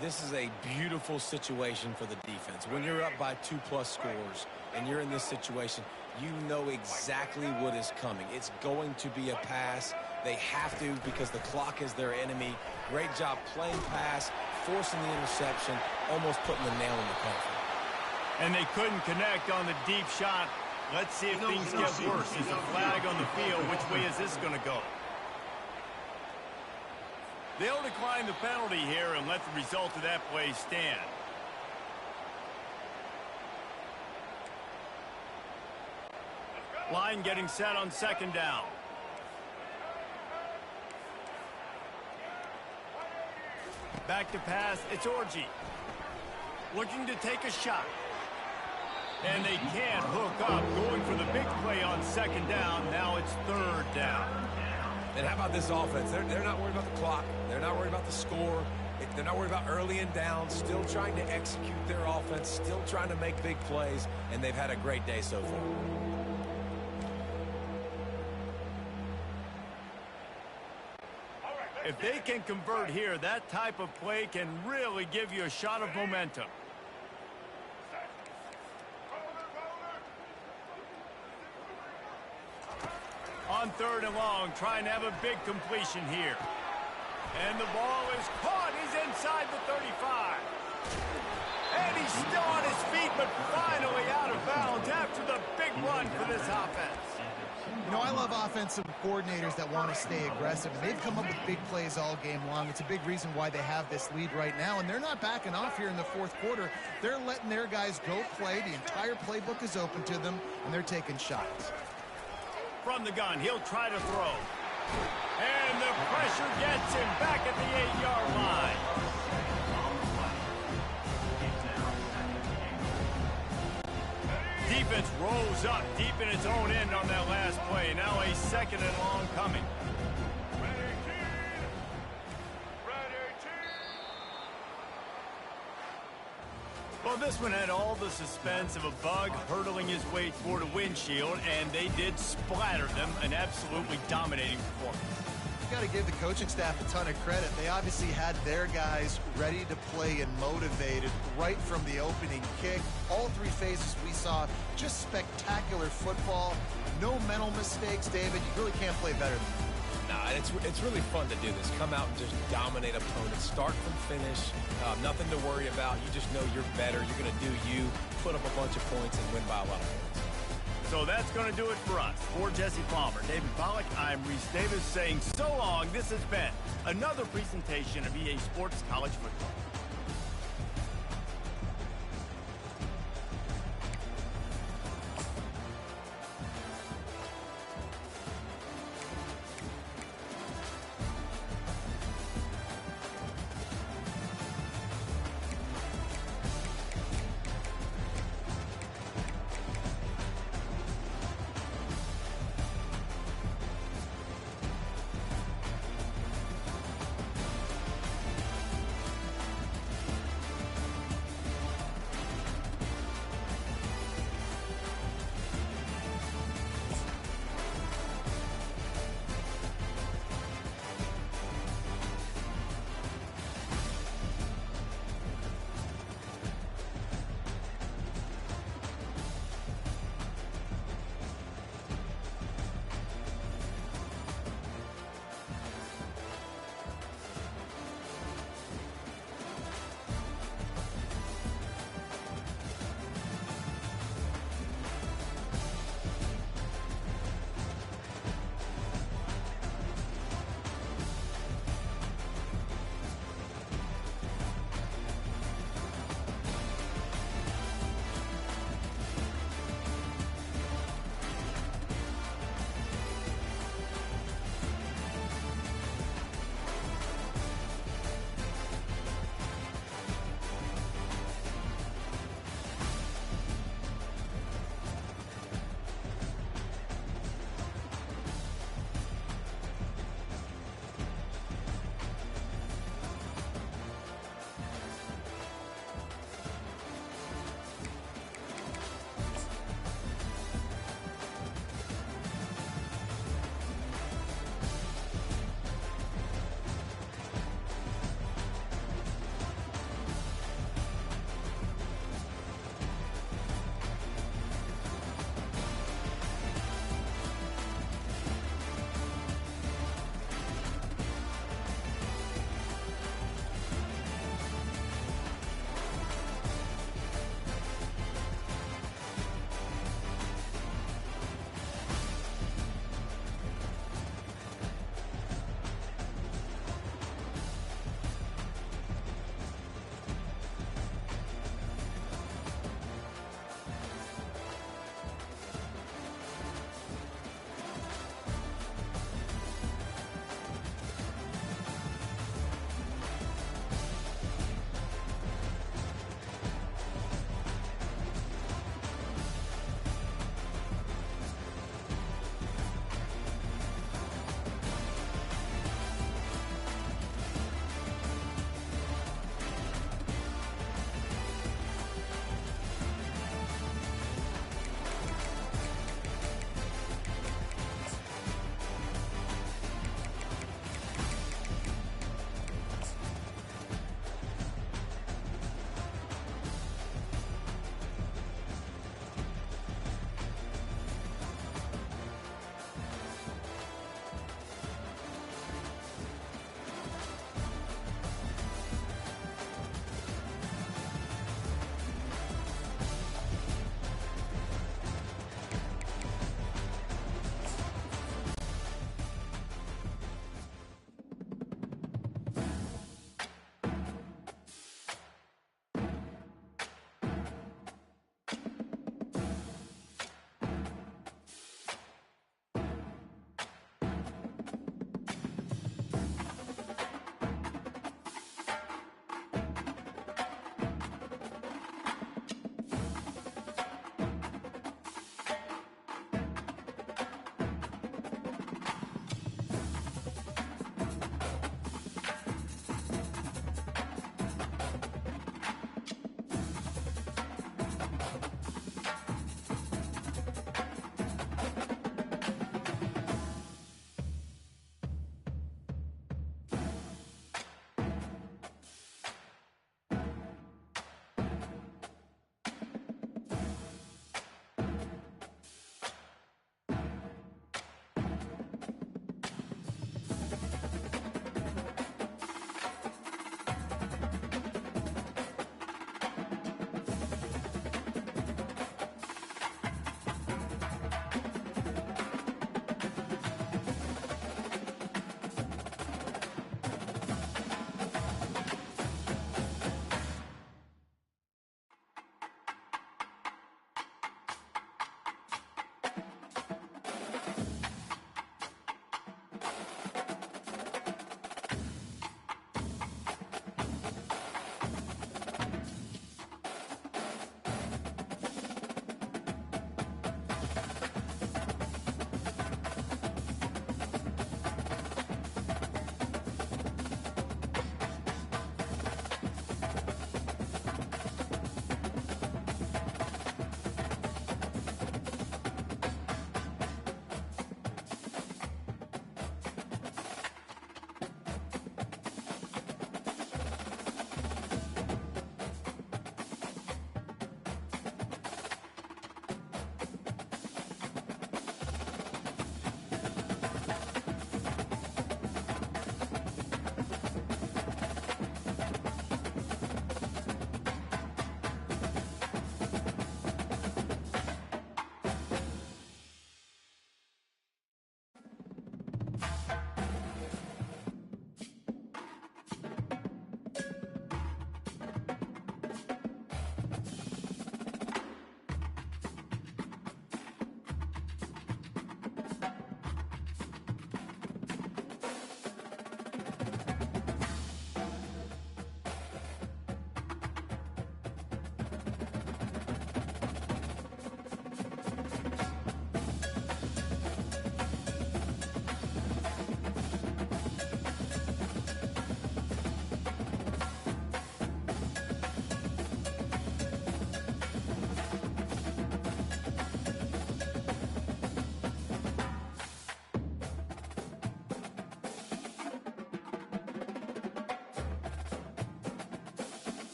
C: This is a beautiful situation for the defense. When you're up by 2+ scores and you're in this situation, you know exactly what is coming. It's going to be a pass. They have to because the clock is their enemy. Great job playing pass, forcing the interception, almost putting the nail in the coffin.
A: And they couldn't connect on the deep shot. Let's see if things get worse. There's a flag on the field. Which way is this going to go? They'll decline the penalty here and let the result of that play stand. Line getting set on second down. Back to pass, it's Orji. Looking to take a shot. And they can't hook up. Going for the big play on second down. Now it's third down.
C: And how about this offense? They're not worried about the clock. They're not worried about the score. They're not worried about early and down. Still trying to execute their offense. Still trying to make big plays. And they've had a great day so far.
A: If they can convert here, that type of play can really give you a shot of momentum. On third and long, trying to have a big completion here. And the ball is caught. He's inside the 35. And he's still on his feet, but finally out of bounds after the big run for this offense.
B: You know, I love offensive coordinators that want to stay aggressive, and they've come up with big plays all game long. It's a big reason why they have this lead right now, and they're not backing off here in the fourth quarter. They're letting their guys go play. The entire playbook is open to them, and they're taking shots.
A: From the gun, he'll try to throw. And the pressure gets him back at the 8-yard line. Defense rolls up deep in its own end on that last play. Now a second and long coming. Well, this one had all the suspense of a bug hurtling his way toward a windshield, and they did splatter them. An absolutely dominating performance.
B: Got to give the coaching staff a ton of credit. They obviously had their guys ready to play and motivated right from the opening kick. All three phases we saw just spectacular football. No mental mistakes, David. You really can't play better than that.
C: Nah, it's really fun to do this. Come out and just dominate opponents. Start from finish. Nothing to worry about. You just know you're better. You're going to do you, put up a bunch of points, and win by a lot of points.
A: So that's going to do it for us. For Jesse Palmer, David Pollack, I'm Reese Davis saying so long. This has been another presentation of EA Sports College Football.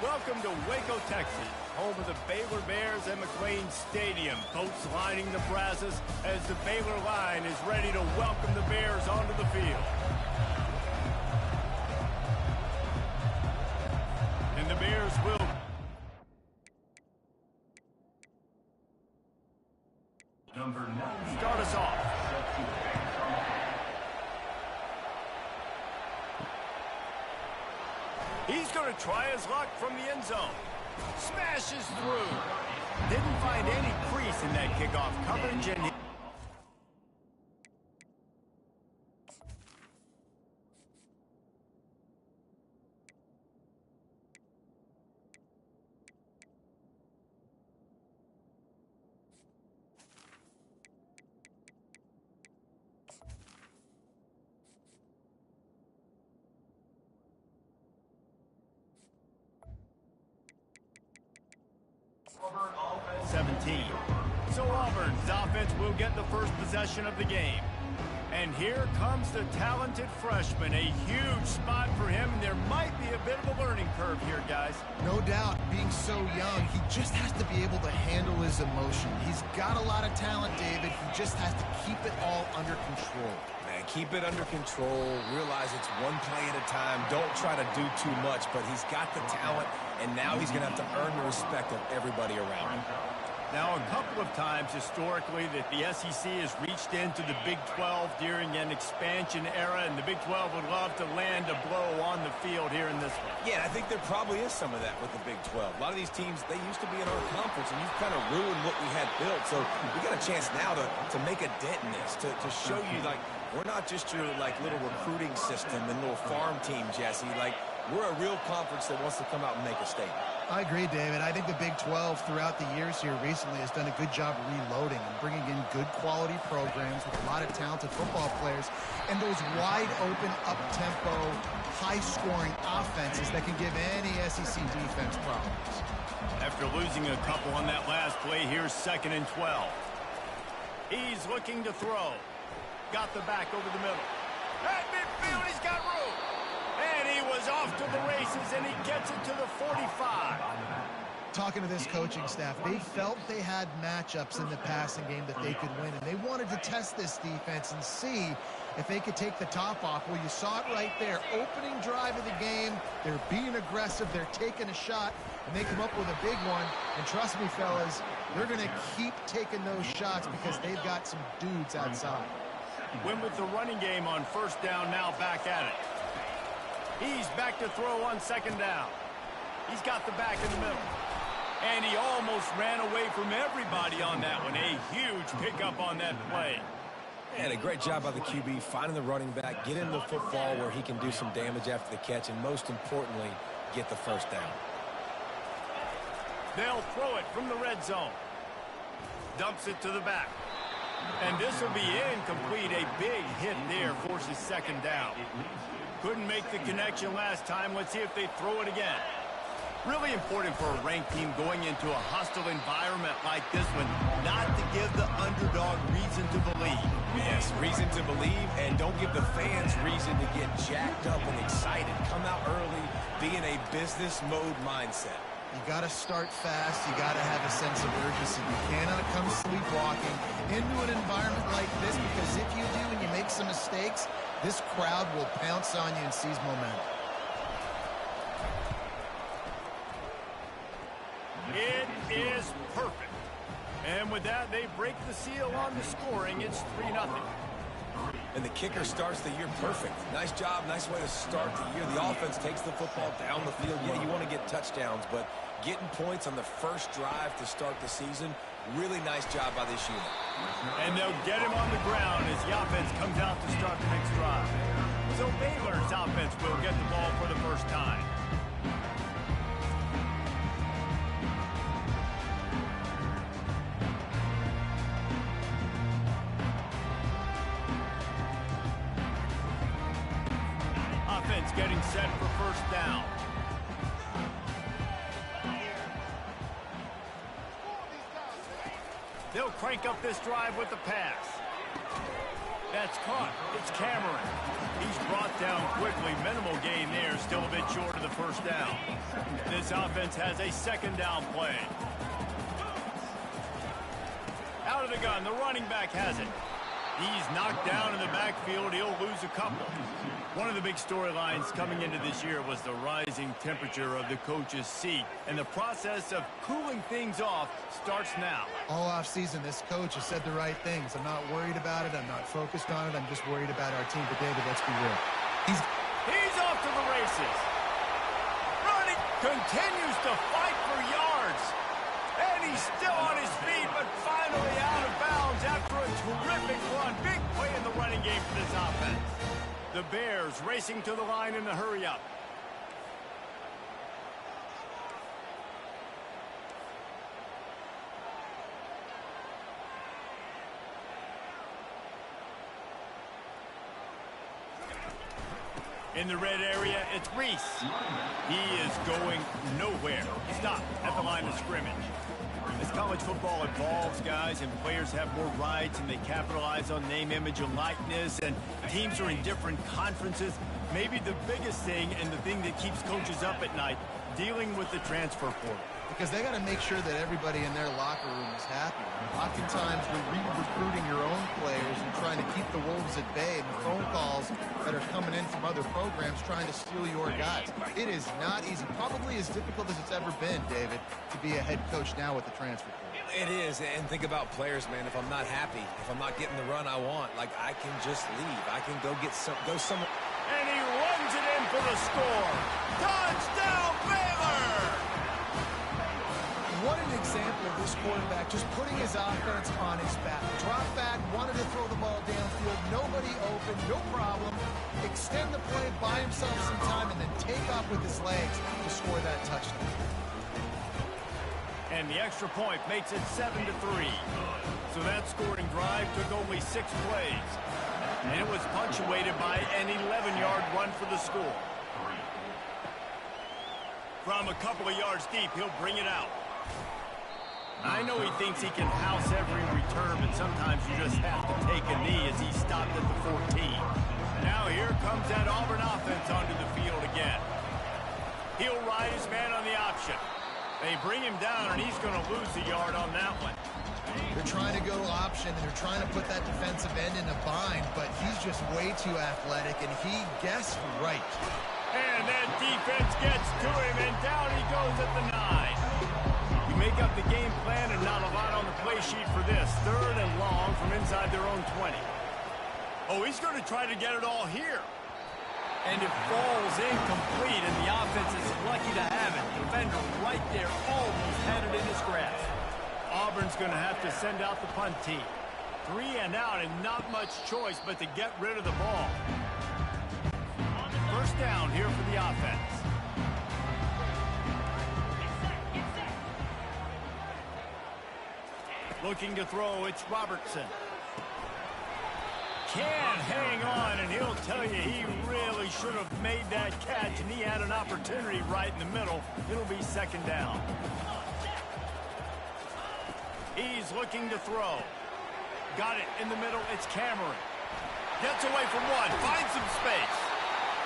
A: Welcome to Waco, Texas, home of the Baylor Bears and McLean Stadium. Boats lining the Brazos as the Baylor line is ready to welcome the Bears onto the field. And the Bears will
E: Number 9.
A: start us off. He's going to try his luck from the end zone. Smashes through. Didn't find any crease in that kickoff coverage, and
E: Auburn offense.
A: 17. So Auburn's offense will get the first possession of the game. And here comes the talented freshman. A huge spot for him, and there might be a bit of a learning curve here, guys.
B: No doubt, being so young, he just has to be able to handle his emotion. He's got a lot of talent, David. He just has to keep it all under control.
C: Man, keep it under control. Realize it's one play at a time. Don't try to do too much, but he's got the talent, and now he's going to have to earn the respect of everybody around him.
A: Now, a couple of times historically that the SEC has reached into the Big 12 during an expansion era, and the Big 12 would love to land a blow on the field here in this one.
C: Yeah, I think there probably is some of that with the Big 12. A lot of these teams, they used to be in our conference, and you've kind of ruined what we had built. So we got a chance now to make a dent in this, to show you, like, we're not just your, like, little recruiting system and little farm team, Jesse. Like, we're a real conference that wants to come out and make a statement.
B: I agree, David. I think the Big 12 throughout the years here recently has done a good job reloading and bringing in good quality programs with a lot of talented football players and those wide open, up-tempo, high-scoring offenses that can give any SEC defense problems.
A: After losing a couple on that last play, here's 2nd and 12. He's looking to throw. Got the back over the middle. At midfield, he's got room. And he was off to the races, and he gets it to the 45.
B: Talking to this coaching staff, they felt they had matchups in the passing game that they could win, and they wanted to test this defense and see if they could take the top off. Well, you saw it right there. Opening drive of the game, they're being aggressive, they're taking a shot, and they come up with a big one. And trust me, fellas, they're going to keep taking those shots because they've got some dudes outside.
A: Win with the running game on 1st down, now back at it. He's back to throw on 2nd down. He's got the back in the middle. And he almost ran away from everybody on that one. A huge pickup on that play.
C: And a great job by the QB, finding the running back, get into the football where he can do some damage after the catch, and most importantly, get the 1st down.
A: They'll throw it from the red zone. Dumps it to the back. And this will be incomplete. A big hit there forces 2nd down. Couldn't make the connection last time. Let's see if they throw it again. Really important for a ranked team going into a hostile environment like this one, not to give the underdog reason to believe.
C: Yes, reason to believe, and don't give the fans reason to get jacked up and excited. Come out early, be in a business mode mindset.
B: You got to start fast. You got to have a sense of urgency. You cannot come sleepwalking into an environment like this, because if you do and you make some mistakes, this crowd will pounce on you and seize momentum.
A: It is perfect. And with that, they break the seal on the scoring. It's 3-0.
C: And the kicker starts the year perfect. Nice job, nice way to start the year. The offense takes the football down the field. Yeah, you want to get touchdowns, but getting points on the first drive to start the season, really nice job by this unit.
A: And they'll get him on the ground as the offense comes out to start the next drive. So Baylor's offense will get the ball for the first time. Offense getting set for 1st down. They'll crank up this drive with the pass. That's caught. It's Cameron. He's brought down quickly. Minimal gain there. Still a bit short of the first down. This offense has a second down play. Out of the gun. The running back has it. He's knocked down in the backfield. He'll lose a couple. One of the big storylines coming into this year was the rising temperature of the coach's seat. And the process of cooling things off starts now.
B: All offseason, this coach has said the right things. I'm not worried about it. I'm not focused on it. I'm just worried about our team. But, David, let's be real.
A: He's off to the races. Running continues to fight for yards. And he's still on his feet, but finally out of bounds after a terrific run. Big play in the running game for this offense. The Bears racing to the line in the hurry-up. In the red area, it's Reese. He is going nowhere. Stop at the line of scrimmage. As college football evolves, guys, and players have more rights and they capitalize on name, image, and likeness, and teams are in different conferences, maybe the biggest thing and the thing that keeps coaches up at night, dealing with the transfer portal.
B: Because they got to make sure that everybody in their locker room is happy. Oftentimes, you're re-recruiting your own players and trying to keep the wolves at bay, and the phone calls that are coming in from other programs trying to steal your guys. It is not easy. Probably as difficult as it's ever been, David, to be a head coach now with the transfer portal.
C: It is, and think about players, man. If I'm not happy, if I'm not getting the run I want, like, I can just leave. I can go somewhere.
A: And he runs it in for the score. Touchdown, Baylor!
B: What an example of this quarterback just putting his offense on his back. Drop back, wanted to throw the ball downfield, nobody open, no problem. Extend the play, buy himself some time, and then take off with his legs to score that touchdown.
A: And the extra point makes it 7-3. So that scoring drive took only 6 plays. And it was punctuated by an 11-yard run for the score. From a couple of yards deep, he'll bring it out. I know he thinks he can house every return, but sometimes you just have to take a knee as he stopped at the 14. Now here comes that Auburn offense onto the field again. He'll ride his man on the option. They bring him down, and he's going to lose a yard on that one.
B: They're trying to go option, and they're trying to put that defensive end in a bind, but he's just way too athletic, and he guessed right.
A: And that defense gets to him, and down he goes at the 9. Make up the game plan and not a lot on the play sheet for this. 3rd and long from inside their own 20. Oh, he's going to try to get it all here. And it falls incomplete, and the offense is lucky to have it. Defender right there almost had it in his grasp. Auburn's going to have to send out the punt team. 3 and out and not much choice but to get rid of the ball. First down here for the offense. Looking to throw, it's Robertson. Can't hang on, and he'll tell you he really should have made that catch, and he had an opportunity right in the middle. It'll be 2nd down. He's looking to throw. Got it in the middle, it's Cameron. Gets away from one, finds some space.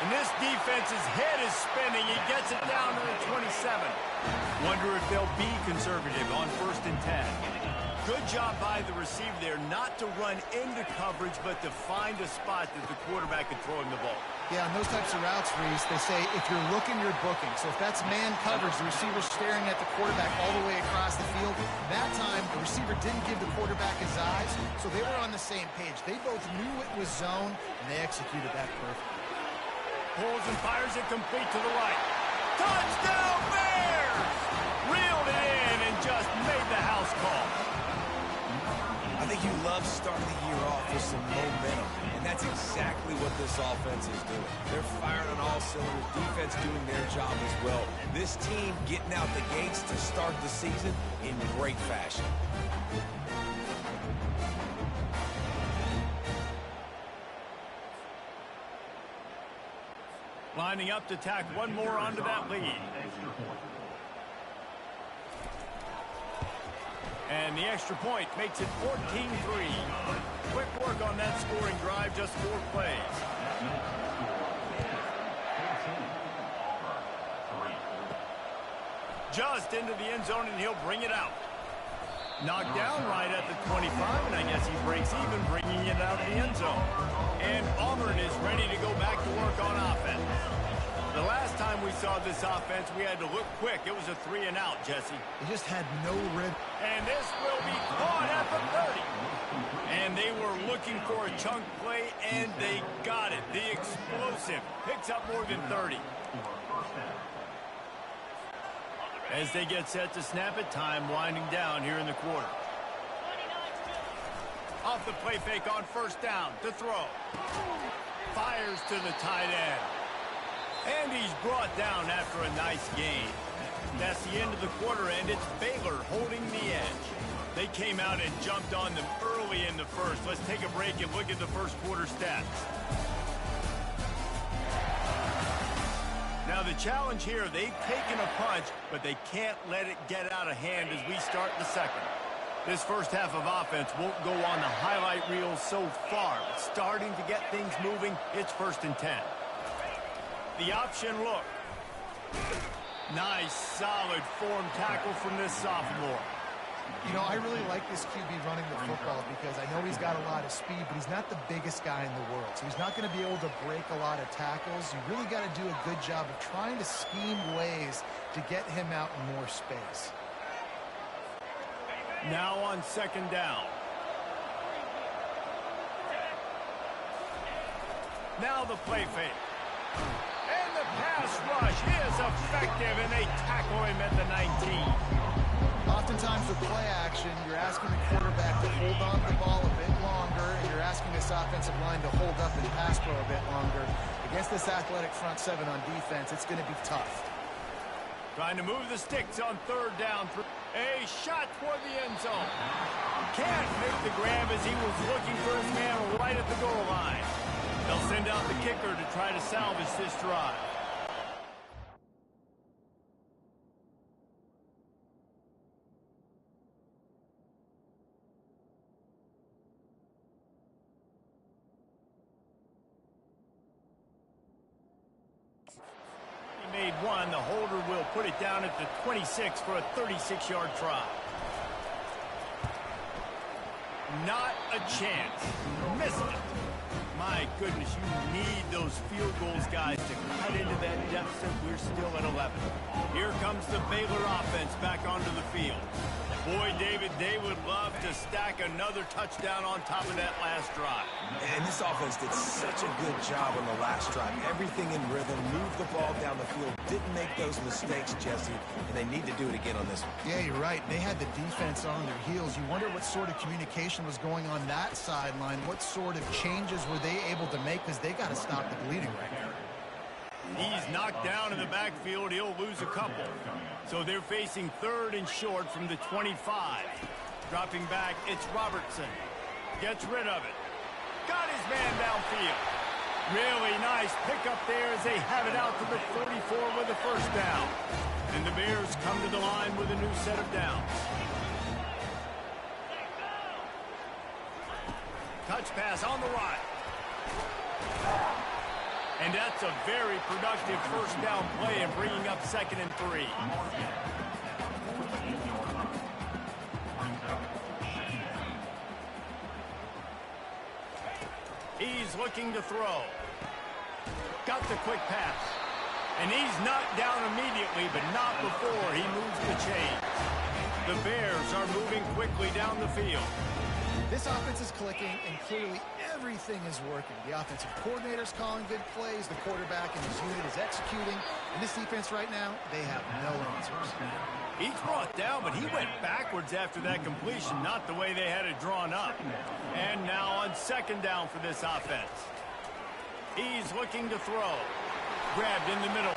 A: And this defense's head is spinning. He gets it down to the 27. Wonder if they'll be conservative on 1st and 10. Good job by the receiver there not to run into coverage, but to find a spot that the quarterback can throw him the ball.
B: Yeah, on those types of routes, Reese, they say if you're looking, you're booking. So if that's man coverage, the receiver's staring at the quarterback all the way across the field. That time, the receiver didn't give the quarterback his eyes, so they were on the same page. They both knew it was zone, and they executed that perfectly.
A: Pulls and fires it complete to the right. Touchdown, Bears! Reeled it in and just made the house call.
C: I think you love starting the year off with some momentum, and that's exactly what this offense is doing. They're firing on all cylinders, defense doing their job as well. This team getting out the gates to start the season in great fashion.
A: Lining up to tack one more onto that lead. And the extra point makes it 14-3. Quick work on that scoring drive, just 4 plays. Just into the end zone, and he'll bring it out. Knocked down right at the 25, and I guess he breaks even, bringing it out of the end zone. And Auburn is ready to go back to work on offense. The last time we saw this offense, we had to look quick. It was a 3-and-out, Jesse.
B: He just had no rib.
A: And this will be caught at the 30. And they were looking for a chunk play, and they got it. The explosive picks up more than 30. As they get set to snap it, time winding down here in the quarter. Off the play fake on first down to throw. Fires to the tight end. And he's brought down after a nice gain. That's the end of the quarter, and it's Baylor holding the edge. They came out and jumped on them early in the first. Let's take a break and look at the first quarter stats. Now the challenge here, they've taken a punch, but they can't let it get out of hand as we start the second. This first half of offense won't go on the highlight reel so far, but starting to get things moving, it's 1st and 10. The option look. Nice, solid form tackle from this sophomore.
B: You know, I really like this QB running the football because I know he's got a lot of speed, but he's not the biggest guy in the world. So he's not going to be able to break a lot of tackles. You really got to do a good job of trying to scheme ways to get him out in more space.
A: Now on 2nd down. Now the play fake. And the pass rush is effective, and they tackle him at the 19.
B: Oftentimes with play action, you're asking the quarterback to hold on to the ball a bit longer, and you're asking this offensive line to hold up and pass pro a bit longer. Against this athletic front 7 on defense, it's going to be tough.
A: Trying to move the sticks on 3rd down. A shot toward the end zone. Can't make the grab as he was looking for his man right at the goal line. They'll send out the kicker to try to salvage this drive. He made one. The holder will put it down at the 26 for a 36-yard try. Not a chance. Missed it. My goodness, you need those field goals, guys, to cut into that deficit. We're still at 11. Here comes the Baylor offense back onto the field. Boy, David, they would love to stack another touchdown on top of that last drive.
C: And this offense did such a good job on the last drive. Everything in rhythm, moved the ball down the field, didn't make those mistakes, Jesse, and they need to do it again on this one.
B: Yeah, you're right. They had the defense on their heels. You wonder what sort of communication was going on that sideline. What sort of changes were they able to make, because they got to stop the bleeding right now.
A: He's knocked down in the backfield. He'll lose a couple. So they're facing 3rd and short from the 25. Dropping back, it's Robertson. Gets rid of it. Got his man downfield. Really nice pickup there as they have it out to the 44 with the 1st down. And the Bears come to the line with a new set of downs. Touch pass on the right. And that's a very productive 1st down play and bringing up 2nd and 3. He's looking to throw. Got the quick pass. And he's knocked down immediately, but not before he moves the chains. The Bears are moving quickly down the field.
B: This offense is clicking, and clearly everything is working. The offensive coordinator's calling good plays. The quarterback and his unit is executing. And this defense right now, they have no answers.
A: He's brought down, but he went backwards after that completion, not the way they had it drawn up. And now on 2nd down for this offense. He's looking to throw. Grabbed in the middle.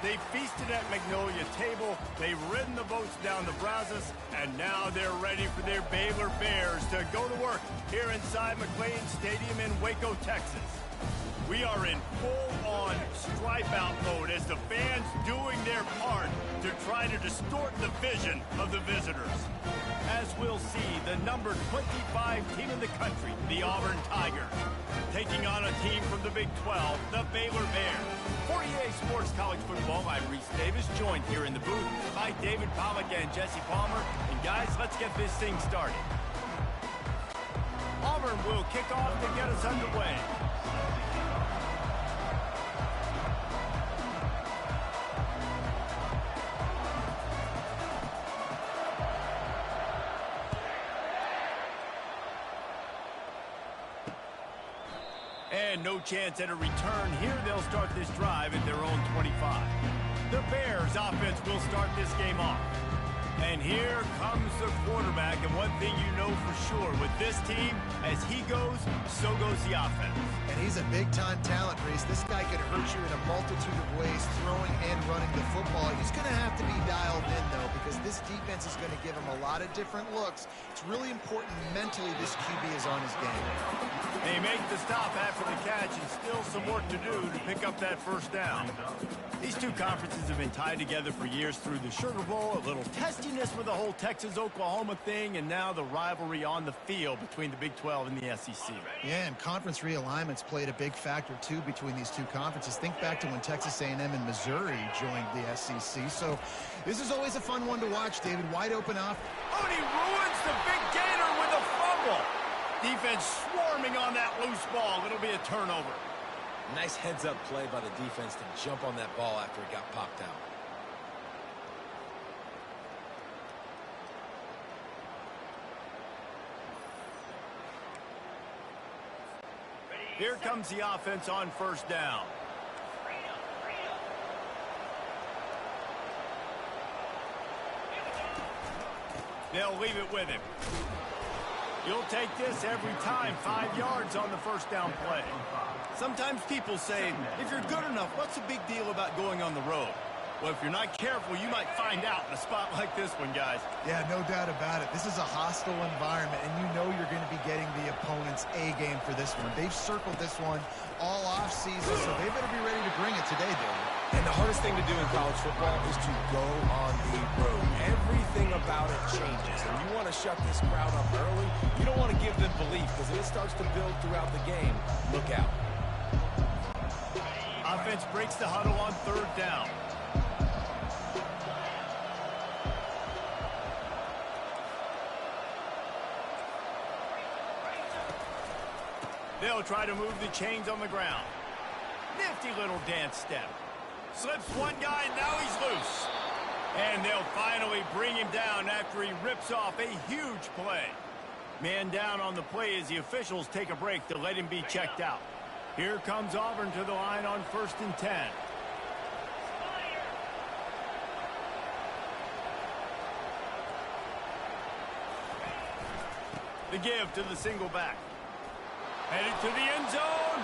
A: They feasted at Magnolia Table, they've ridden the boats down the Brazos, and now they're ready for their Baylor Bears to go to work here inside McLean Stadium in Waco, Texas. We are in full-on stripe-out mode as the fans doing their part to try to distort the vision of the visitors. As we'll see, the number 25 team in the country, the Auburn Tigers, taking on a team from the Big 12, the Baylor Bears. For EA Sports College Football, I'm Reese Davis, joined here in the booth by David Pollack and Jesse Palmer. And guys, let's get this thing started. Auburn will kick off to get us underway. And no chance at a return here. They'll start this drive at their own 25. The Bears offense will start this game off. And here comes the quarterback. And one thing you know for sure with this team, as he goes, so goes the offense.
B: And he's a big-time talent, Reese. This guy can hurt you in a multitude of ways, throwing and running the football. He's going to have to be dialed in, though, because this defense is going to give him a lot of different looks. It's really important mentally this QB is on his game.
A: They make the stop after the catch, and still some work to do to pick up that first down. These two conferences have been tied together for years through the Sugar Bowl, a little testiness with the whole Texas-Oklahoma thing, and now the rivalry on the field between the Big 12 and the SEC.
B: Yeah, and conference realignments played a big factor, too, between these two conferences. Think back to when Texas A&M and Missouri joined the SEC. So this is always a fun one to watch, David. Wide open off.
A: Oh, and he ruins the big gator with a fumble. Defense swarming on that loose ball. It'll be a turnover.
C: Nice heads-up play by the defense to jump on that ball after it got popped out.
A: Here comes the offense on first down. They'll leave it with him. You'll take this every time. 5 yards on the first down play. Sometimes people say, if you're good enough, what's the big deal about going on the road? Well, if you're not careful, you might find out in a spot like this one, guys.
B: Yeah, no doubt about it. This is a hostile environment, and you know you're going to be getting the opponent's A-game for this one. They've circled this one all offseason, so they better be ready to bring it today, David.
C: And the hardest thing to do in college football is to go on the road. Everything about it changes, and you want to shut this crowd up early. You don't want to give them belief, because if it starts to build throughout the game, look out.
A: Offense breaks the huddle on third down. They'll try to move the chains on the ground. Nifty little dance step. Slips one guy, now he's loose. And they'll finally bring him down after he rips off a huge play. Man down on the play as the officials take a break to let him be checked out. Here comes Auburn to the line on 1st and 10. The give to the single back. Headed to the end zone.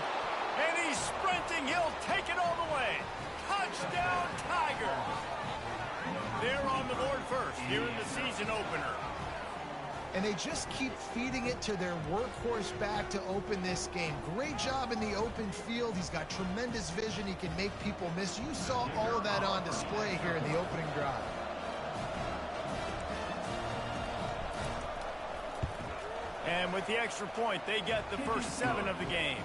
A: And he's sprinting. He'll take it all the way. Touchdown, Tigers. They're on the board first here in the season opener.
B: And they just keep feeding it to their workhorse back to open this game. Great job in the open field. He's got tremendous vision. He can make people miss. You saw all of that on display here in the opening drive.
A: And with the extra point, they get the first 7 of the game.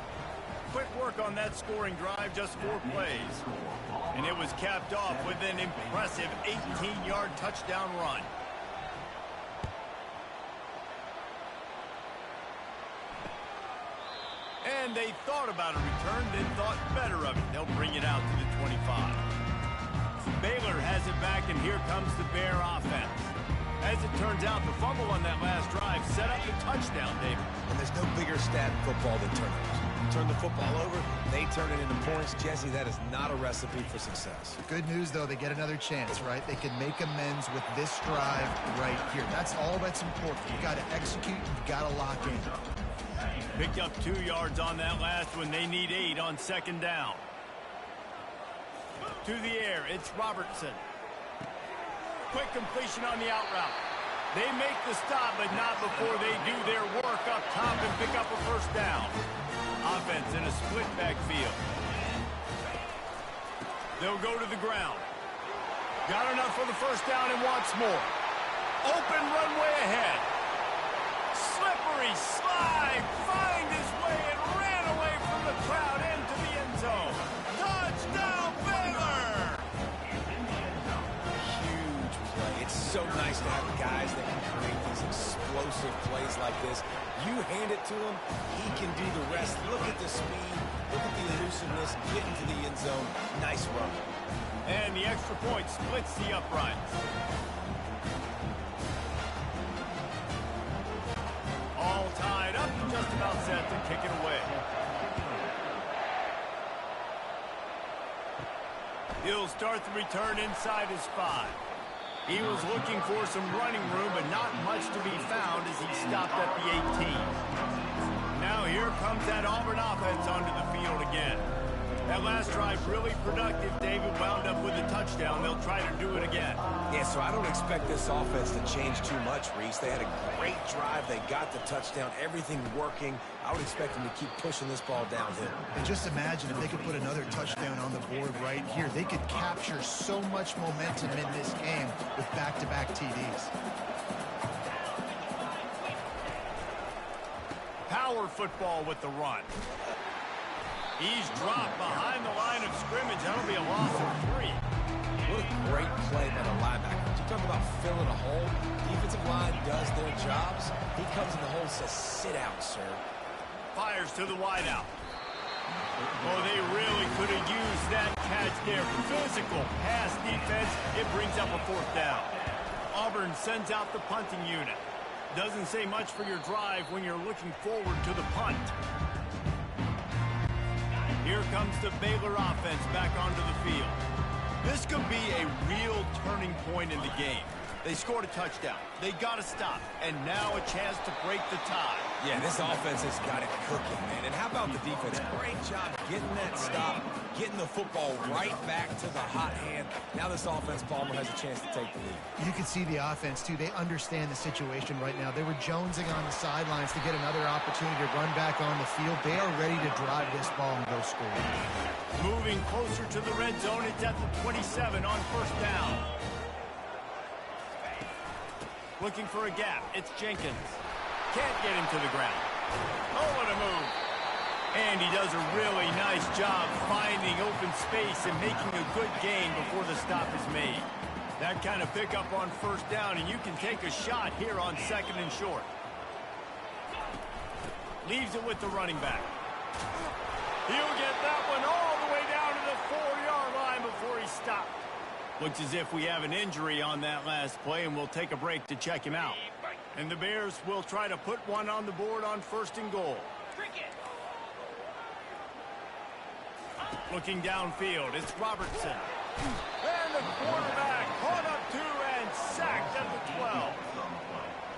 A: Quick work on that scoring drive, just 4 plays. And it was capped off with an impressive 18-yard touchdown run. And they thought about a return, then thought better of it. They'll bring it out to the 25. Baylor has it back, and here comes the Bear offense. As it turns out, the fumble on that last drive set up the touchdown, David.
C: And there's no bigger stat in football than turnovers. You turn the football over, they turn it into points. Jesse, that is not a recipe for success.
B: Good news, though, they get another chance, right? They can make amends with this drive right here. That's all that's important. You got to execute, you got to lock in.
A: Picked up 2 yards on that last one. They need 8 on 2nd down. To the air, it's Robertson. Quick completion on the out route. They make the stop, but not before they do their work up top and pick up a first down. Offense in a split backfield. They'll go to the ground. Got enough for the first down and wants more. Open runway ahead. Slippery slide. Find his way and ran away from the crowd into the end zone. Touchdown, Baylor!
C: Huge play. It's so nice to have guys that can create these explosive plays like this. You hand it to him, he can do the rest. Look at the speed. Look at the elusiveness. Get into the end zone. Nice run.
A: And the extra point splits the uprights. All tied up, just about set to kick it away. He'll start the return inside his 5. He was looking for some running room, but not much to be found as he stopped at the 18. Now here comes that Auburn offense onto the field again. That last drive really productive. David wound up with a touchdown. They'll try to do it again.
C: Yeah, so I don't expect this offense to change too much, Reese. They had a great drive. They got the touchdown. Everything working. I would expect them to keep pushing this ball downhill.
B: And just imagine if they could put another touchdown on the board right here. They could capture so much momentum in this game with back-to-back TDs.
A: Power football with the run. He's dropped behind the line of scrimmage. That'll be a loss of 3.
C: What a great play by the linebacker. You talk about filling a hole. Defensive line does their jobs. He comes in the hole and says, sit out, sir.
A: Fires to the wideout. Oh, they really could have used that catch there. Physical pass defense. It brings up a 4th down. Auburn sends out the punting unit. Doesn't say much for your drive when you're looking forward to the punt. Here comes the Baylor offense back onto the field. This could be a real turning point in the game. They scored a touchdown. They got to stop. And now a chance to break the tie.
C: Yeah, this offense has got it cooking, man. And how about the defense? Great job getting that stop, getting the football right back to the hot hand. Now this offense, Palmer, has a chance to take the lead.
B: You can see the offense, too. They understand the situation right now. They were jonesing on the sidelines to get another opportunity to run back on the field. They are ready to drive this ball and go score.
A: Moving closer to the red zone, it's at the 27 on first down. Looking for a gap. It's Jenkins. Can't get him to the ground. Oh, what a move. And he does a really nice job finding open space and making a good gain before the stop is made. That kind of pickup on first down, and you can take a shot here on 2nd and short. Leaves it with the running back. He'll get that one all the way down to the 4-yard line before he stopped. Looks as if we have an injury on that last play, and we'll take a break to check him out. And the Bears will try to put one on the board on 1st and goal. Looking downfield, it's Robertson. And the quarterback caught up 2 and sacked at the 12.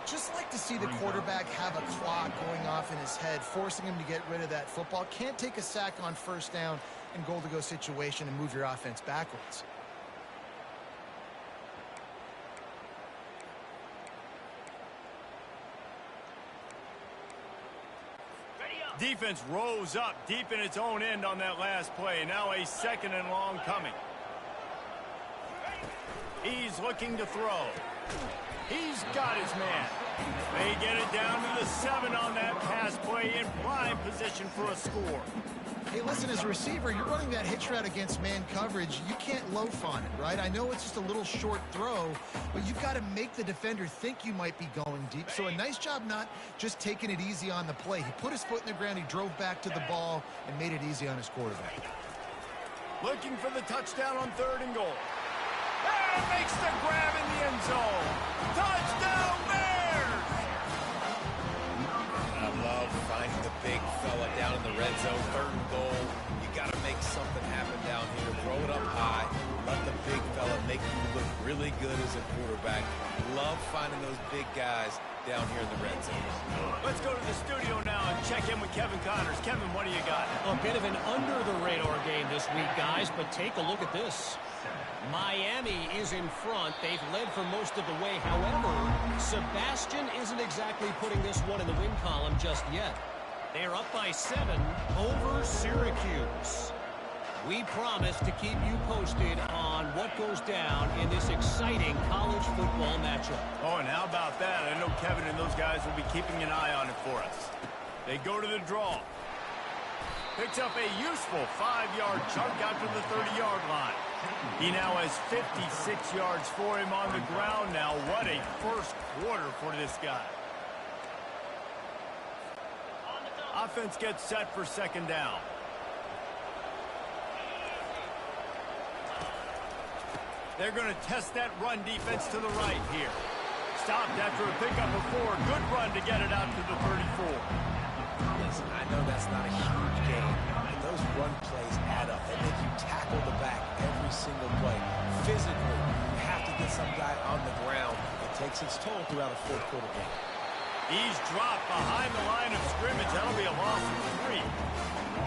B: Just like to see the quarterback have a clock going off in his head, forcing him to get rid of that football. Can't take a sack on first down and goal-to-go situation and move your offense backwards.
A: Defense rose up deep in its own end on that last play. Now a 2nd and long coming. He's looking to throw. He's got his man. They get it down to the 7 on that pass play in prime position for a score.
B: Hey, listen, as a receiver, you're running that hitch route against man coverage. You can't loaf on it, right? I know it's just a little short throw, but you've got to make the defender think you might be going deep. So a nice job not just taking it easy on the play. He put his foot in the ground, he drove back to the ball, and made it easy on his quarterback.
A: Looking for the touchdown on 3rd and goal. And makes the grab in the end zone. Touchdown, Bears!
C: I love finding the big fella down in the red zone, 3rd and goal. You got to make something happen down here. Throw it up high. Let the big fella make you look really good as a quarterback. Love finding those big guys down here in the red zone.
A: Let's go to the studio now and check in with Kevin Connors. Kevin, what do you got?
F: A bit of an under-the-radar game this week, guys, but take a look at this. Miami is in front. They've led for most of the way. However, Sebastian isn't exactly putting this one in the win column just yet. They're up by 7 over Syracuse. We promise to keep you posted on what goes down in this exciting college football matchup.
A: Oh, and how about that? I know Kevin and those guys will be keeping an eye on it for us. They go to the draw. Picks up a useful 5-yard chunk out to the 30-yard line. He now has 56 yards for him on the ground now. What a first quarter for this guy. Offense gets set for second down. They're going to test that run defense to the right here. Stopped after a pickup of 4. Good run to get it out to the 34.
C: Listen, I know that's not a huge game, but those run plays add up. They make you tackle the back every single play. Physically, you have to get some guy on the ground. It takes its toll throughout a fourth quarter game.
A: He's dropped behind the line of scrimmage. That'll be a loss of 3.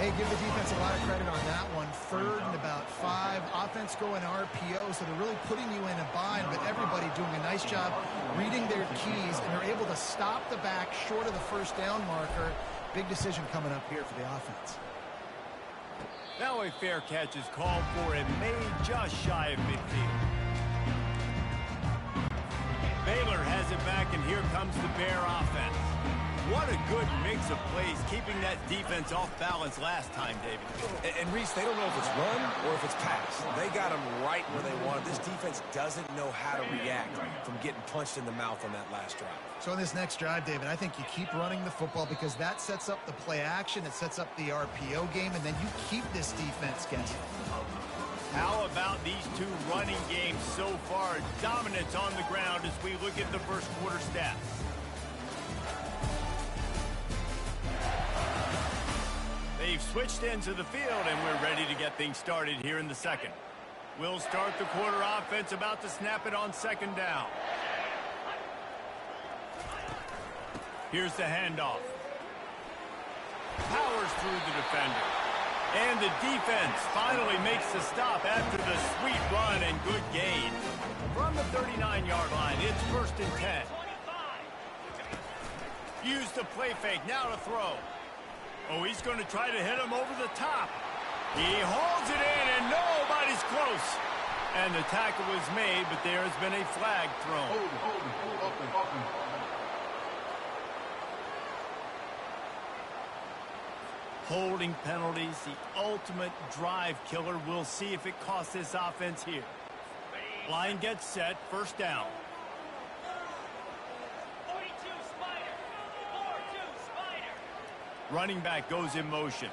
B: Hey, give the defense a lot of credit on that one. 3rd and about 5. Offense going RPO, so they're really putting you in a bind, but everybody doing a nice job reading their keys, and they're able to stop the back short of the first down marker. Big decision coming up here for the offense.
A: Now a fair catch is called for and made just shy of midfield. Baylor has it back, and here comes the Bear offense. What a good mix of plays, keeping that defense off balance last time, David.
C: And Reese, they don't know if it's run or if it's pass. They got them right where they want it. This defense doesn't know how to react from getting punched in the mouth on that last drive.
B: So in this next drive, David, I think you keep running the football because that sets up the play action, it sets up the RPO game, and then you keep this defense guessing.
A: How about these two running games so far? Dominance on the ground as we look at the first quarter stats. They've switched into the field, and we're ready to get things started here in the second. We'll start the quarter offense, about to snap it on second down. Here's the handoff. Powers through the defender. And the defense finally makes the stop after the sweet run and good gain. From the 39-yard line, it's 1st and 10. Use the play fake, now to throw. Oh, he's going to try to hit him over the top. He holds it in, and nobody's close. And the tackle was made, but there has been a flag thrown. Holding penalties, the ultimate drive killer. We'll see if it costs this offense here. Line gets set, 1st down.
G: 42 Spider. 4-2 Spider.
A: Running back goes in motion.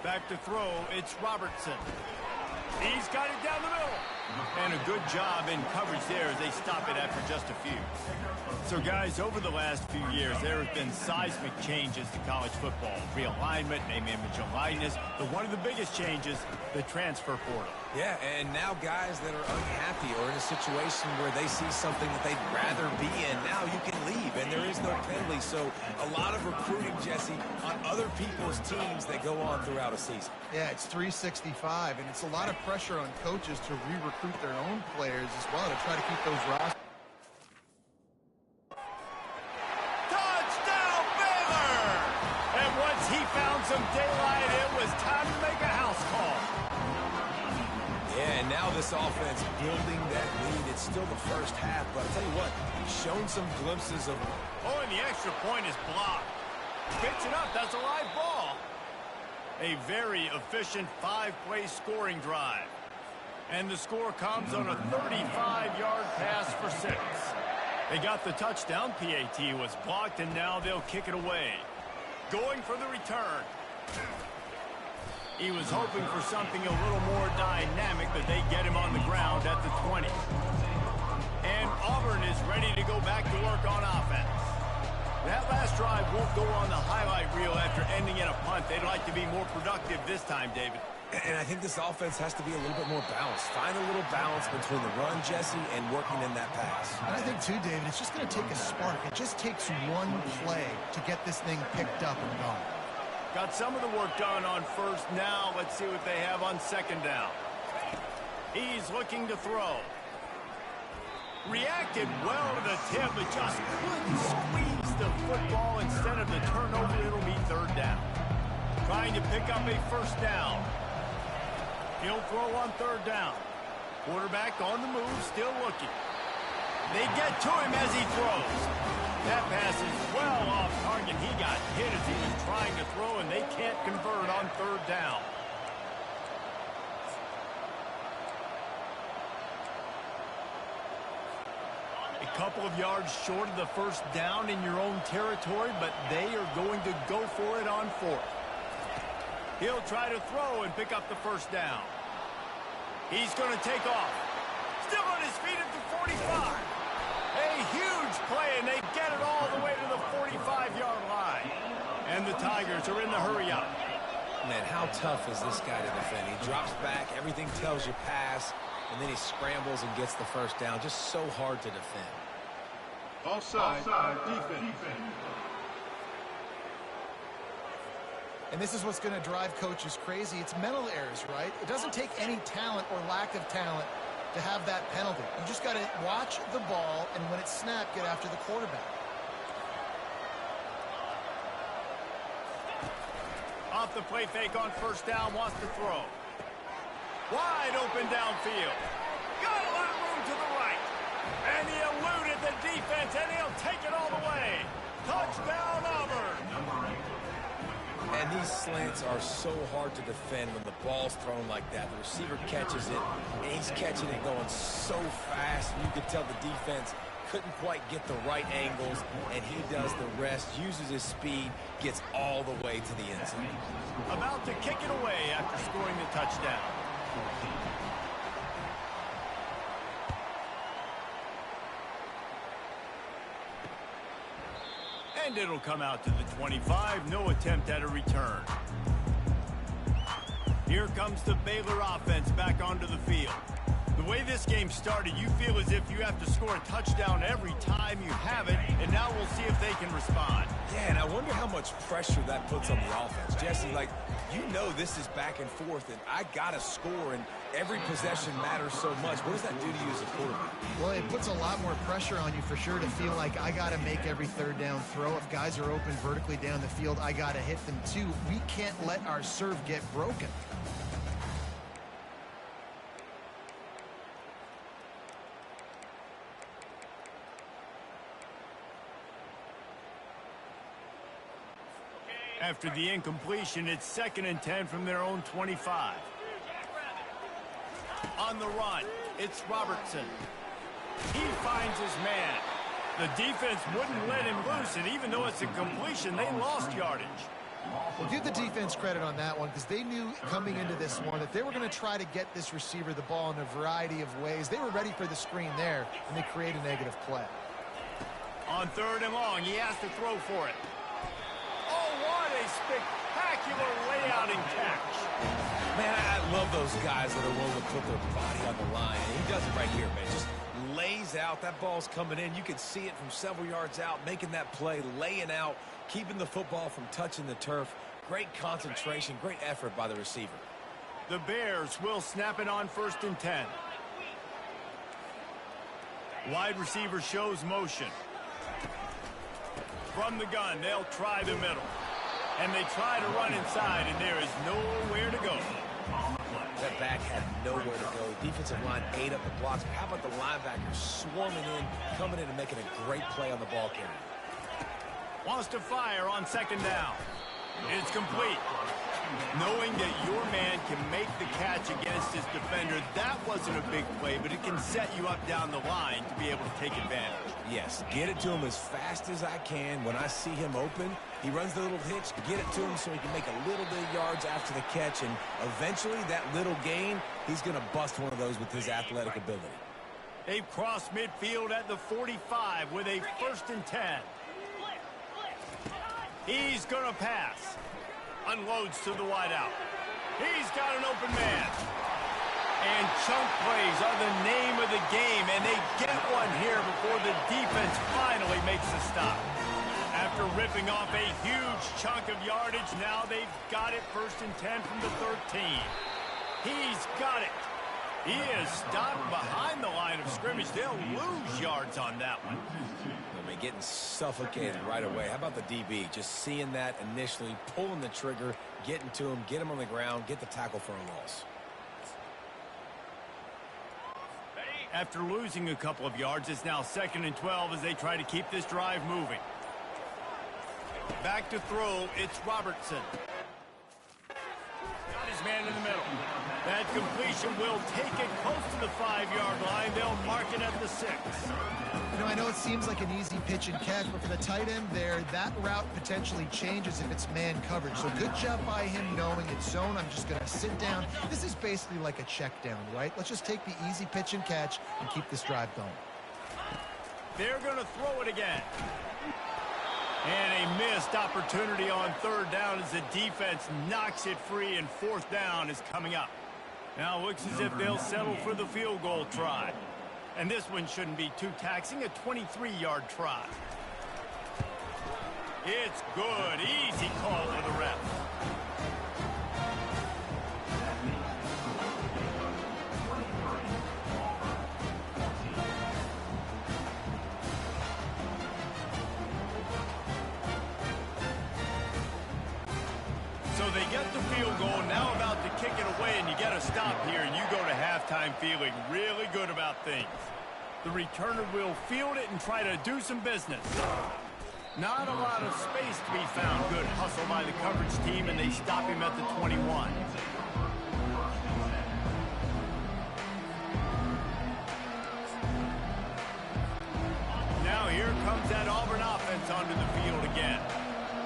A: Back to throw, it's Robertson. He's got it down the middle. And a good job in coverage there as they stop it after just a few. So, guys, over the last few years, there have been seismic changes to college football. Realignment, name, image, and likeness. But one of the biggest changes, the transfer portal.
C: Yeah, and now guys that are unhappy or in a situation where they see something that they'd rather be in, now you can leave, and there is no penalty. So a lot of recruiting, Jesse, on other people's teams that go on throughout a season.
B: Yeah, it's 365, and it's a lot of pressure on coaches to re-recruit their own players as well to try to keep those rosters.
A: Touchdown, Baylor! And once he found some daylight, it was time to make a house call.
C: Yeah, and now this offense building that lead. It's still the first half, but I'll tell you what, shown some glimpses of...
A: Oh, and the extra point is blocked. Picks it up, that's a live ball. A very efficient 5-play scoring drive. And the score comes on a 35-yard pass for 6. They got the touchdown. PAT was blocked, and now they'll kick it away. Going for the return. He was hoping for something a little more dynamic, but they get him on the ground at the 20. And Auburn is ready to go back to work on offense. That last drive won't go on the highlight reel after ending in a punt. They'd like to be more productive this time, David.
C: And I think this offense has to be a little bit more balanced. Find a little balance between the run, Jesse, and working in that pass.
B: And I think, too, David, it's just going to take a spark. It just takes one play to get this thing picked up and going.
A: Got some of the work done on first. Now let's see what they have on second down. He's looking to throw. Reacted well to the tip, but just couldn't squeeze the football. Instead of the turnover, it'll be third down. Trying to pick up a first down. He'll throw on third down. Quarterback on the move, still looking. They get to him as he throws. That pass is well off target. He got hit as he was trying to throw, and they can't convert on third down. A couple of yards short of the first down in your own territory, but they are going to go for it on fourth. He'll try to throw and pick up the first down. He's going to take off. Still on his feet at the 45. A huge play, and they get it all the way to the 45-yard line. And the Tigers are in the hurry-up.
C: Man, how tough is this guy to defend? He drops back, everything tells you pass, and then he scrambles and gets the first down. Just so hard to defend.
D: Offside, defense.
B: And this is what's going to drive coaches crazy. It's mental errors, right? It doesn't take any talent or lack of talent to have that penalty. You just got to watch the ball, and when it's snapped, get after the quarterback.
A: Off the play fake on first down, wants to throw. Wide open downfield. Got a lot of room to the right. And he eluded the defense, and he'll take it all the way. Touchdown, Auburn.
C: And these slants are so hard to defend when the ball's thrown like that. The receiver catches it, and he's catching it going so fast. You could tell the defense couldn't quite get the right angles, and he does the rest, uses his speed, gets all the way to the end zone.
A: About to kick it away after scoring the touchdown. And it'll come out to the 25. No attempt at a return. Here comes the Baylor offense back onto the field. The way this game started, you feel as if you have to score a touchdown every time you have it, and now we'll see if they can respond.
C: Yeah, and I wonder how much pressure that puts on the offense. Jesse, like, you know this is back and forth, and I got to score, and every possession matters so much. What does that do to you as a quarterback?
B: Well, it puts a lot more pressure on you for sure to feel like I got to make every third down throw. If guys are open vertically down the field, I got to hit them too. We can't let our serve get broken.
A: After the incompletion, it's 2nd and 10 from their own 25. On the run, it's Robertson. He finds his man. The defense wouldn't let him loose, and even though it's a completion, they lost yardage.
B: Well, give the defense credit on that one because they knew coming into this one that they were going to try to get this receiver the ball in a variety of ways. They were ready for the screen there, and they create a negative play.
A: On 3rd and long, he has to throw for it. Oh, what a spectacular layout and catch.
C: Man, I love those guys that are willing to put their body on the line. And he does it right here, man. Just lays out. That ball's coming in. You can see it from several yards out, making that play, laying out, keeping the football from touching the turf. Great concentration, great effort by the receiver.
A: The Bears will snap it on 1st and 10. Wide receiver shows motion. From the gun, they'll try the middle. And they try to run inside, and there is nowhere to go.
C: That back had nowhere to go. Defensive line ate up the blocks. How about the linebackers swarming in, coming in and making a great play on the ball carrier?
A: Wants to fire on 2nd down. It's complete. Knowing that your man can make the catch against his defender, that wasn't a big play, but it can set you up down the line to be able to take advantage.
C: Yes, get it to him as fast as I can. When I see him open, he runs the little hitch, get it to him so he can make a little bit of yards after the catch, and eventually that little gain, he's going to bust one of those with his athletic ability.
A: They've crossed midfield at the 45 with a 1st and 10. He's going to pass. Unloads to the wideout. He's got an open man. And chunk plays are the name of the game, and they get one here before the defense finally makes a stop. After ripping off a huge chunk of yardage, now they've got it 1st and 10 from the 13. He's got it. He is stopped behind the line of scrimmage. They'll lose yards on that one.
C: I mean, getting suffocated right away. How about the DB? Just seeing that initially, pulling the trigger, getting to him, get him on the ground, get the tackle for a loss.
A: After losing a couple of yards, it's now 2nd and 12 as they try to keep this drive moving. Back to throw, it's Robertson. Got his man in the middle. That completion will take it close to the 5-yard line. They'll mark it at the 6.
B: You know, I know it seems like an easy pitch and catch, but for the tight end there, that route potentially changes if it's man coverage. So good job by him knowing it's zone. I'm just going to sit down. This is basically like a check down, right? Let's just take the easy pitch and catch and keep this drive going.
A: They're going to throw it again. And a missed opportunity on 3rd down as the defense knocks it free, and 4th down is coming up. Now looks as if they'll settle for the field goal try. And this one shouldn't be too taxing, a 23-yard try. It's good. Easy call for the ref. So they get the field goal, now about to kick it away, and you get a stop here, and you go to halftime feeling really good about things. The returner will field it and try to do some business. Not a lot of space to be found. Good hustle by the coverage team, and they stop him at the 21. Now here comes that Auburn offense onto the field again.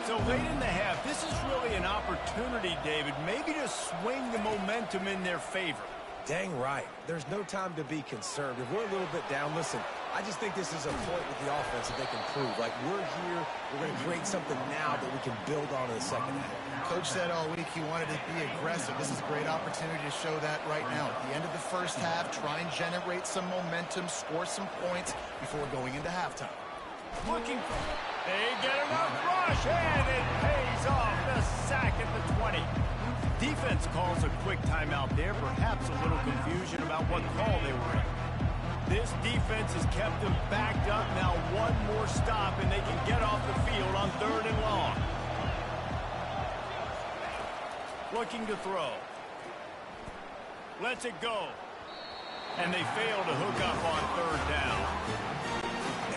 A: So late in the half, this is really an opportunity, David, maybe to swing the momentum in their favor.
C: Dang right. There's no time to be concerned. If we're a little bit down, listen, I just think this is a point with the offense that they can prove. Like, we're here, we're going to create something now that we can build on in the second half.
B: Coach said all week he wanted to be aggressive. This is a great opportunity to show that right now. At the end of the 1st half, try and generate some momentum, score some points before going into halftime.
A: Looking for it. They get enough rush, and it pays off. The sack at the 20. Defense calls a quick timeout there. Perhaps a little confusion about what call they were in. This defense has kept them backed up. Now one more stop, and they can get off the field on 3rd and long. Looking to throw. Lets it go. And they fail to hook up on 3rd down.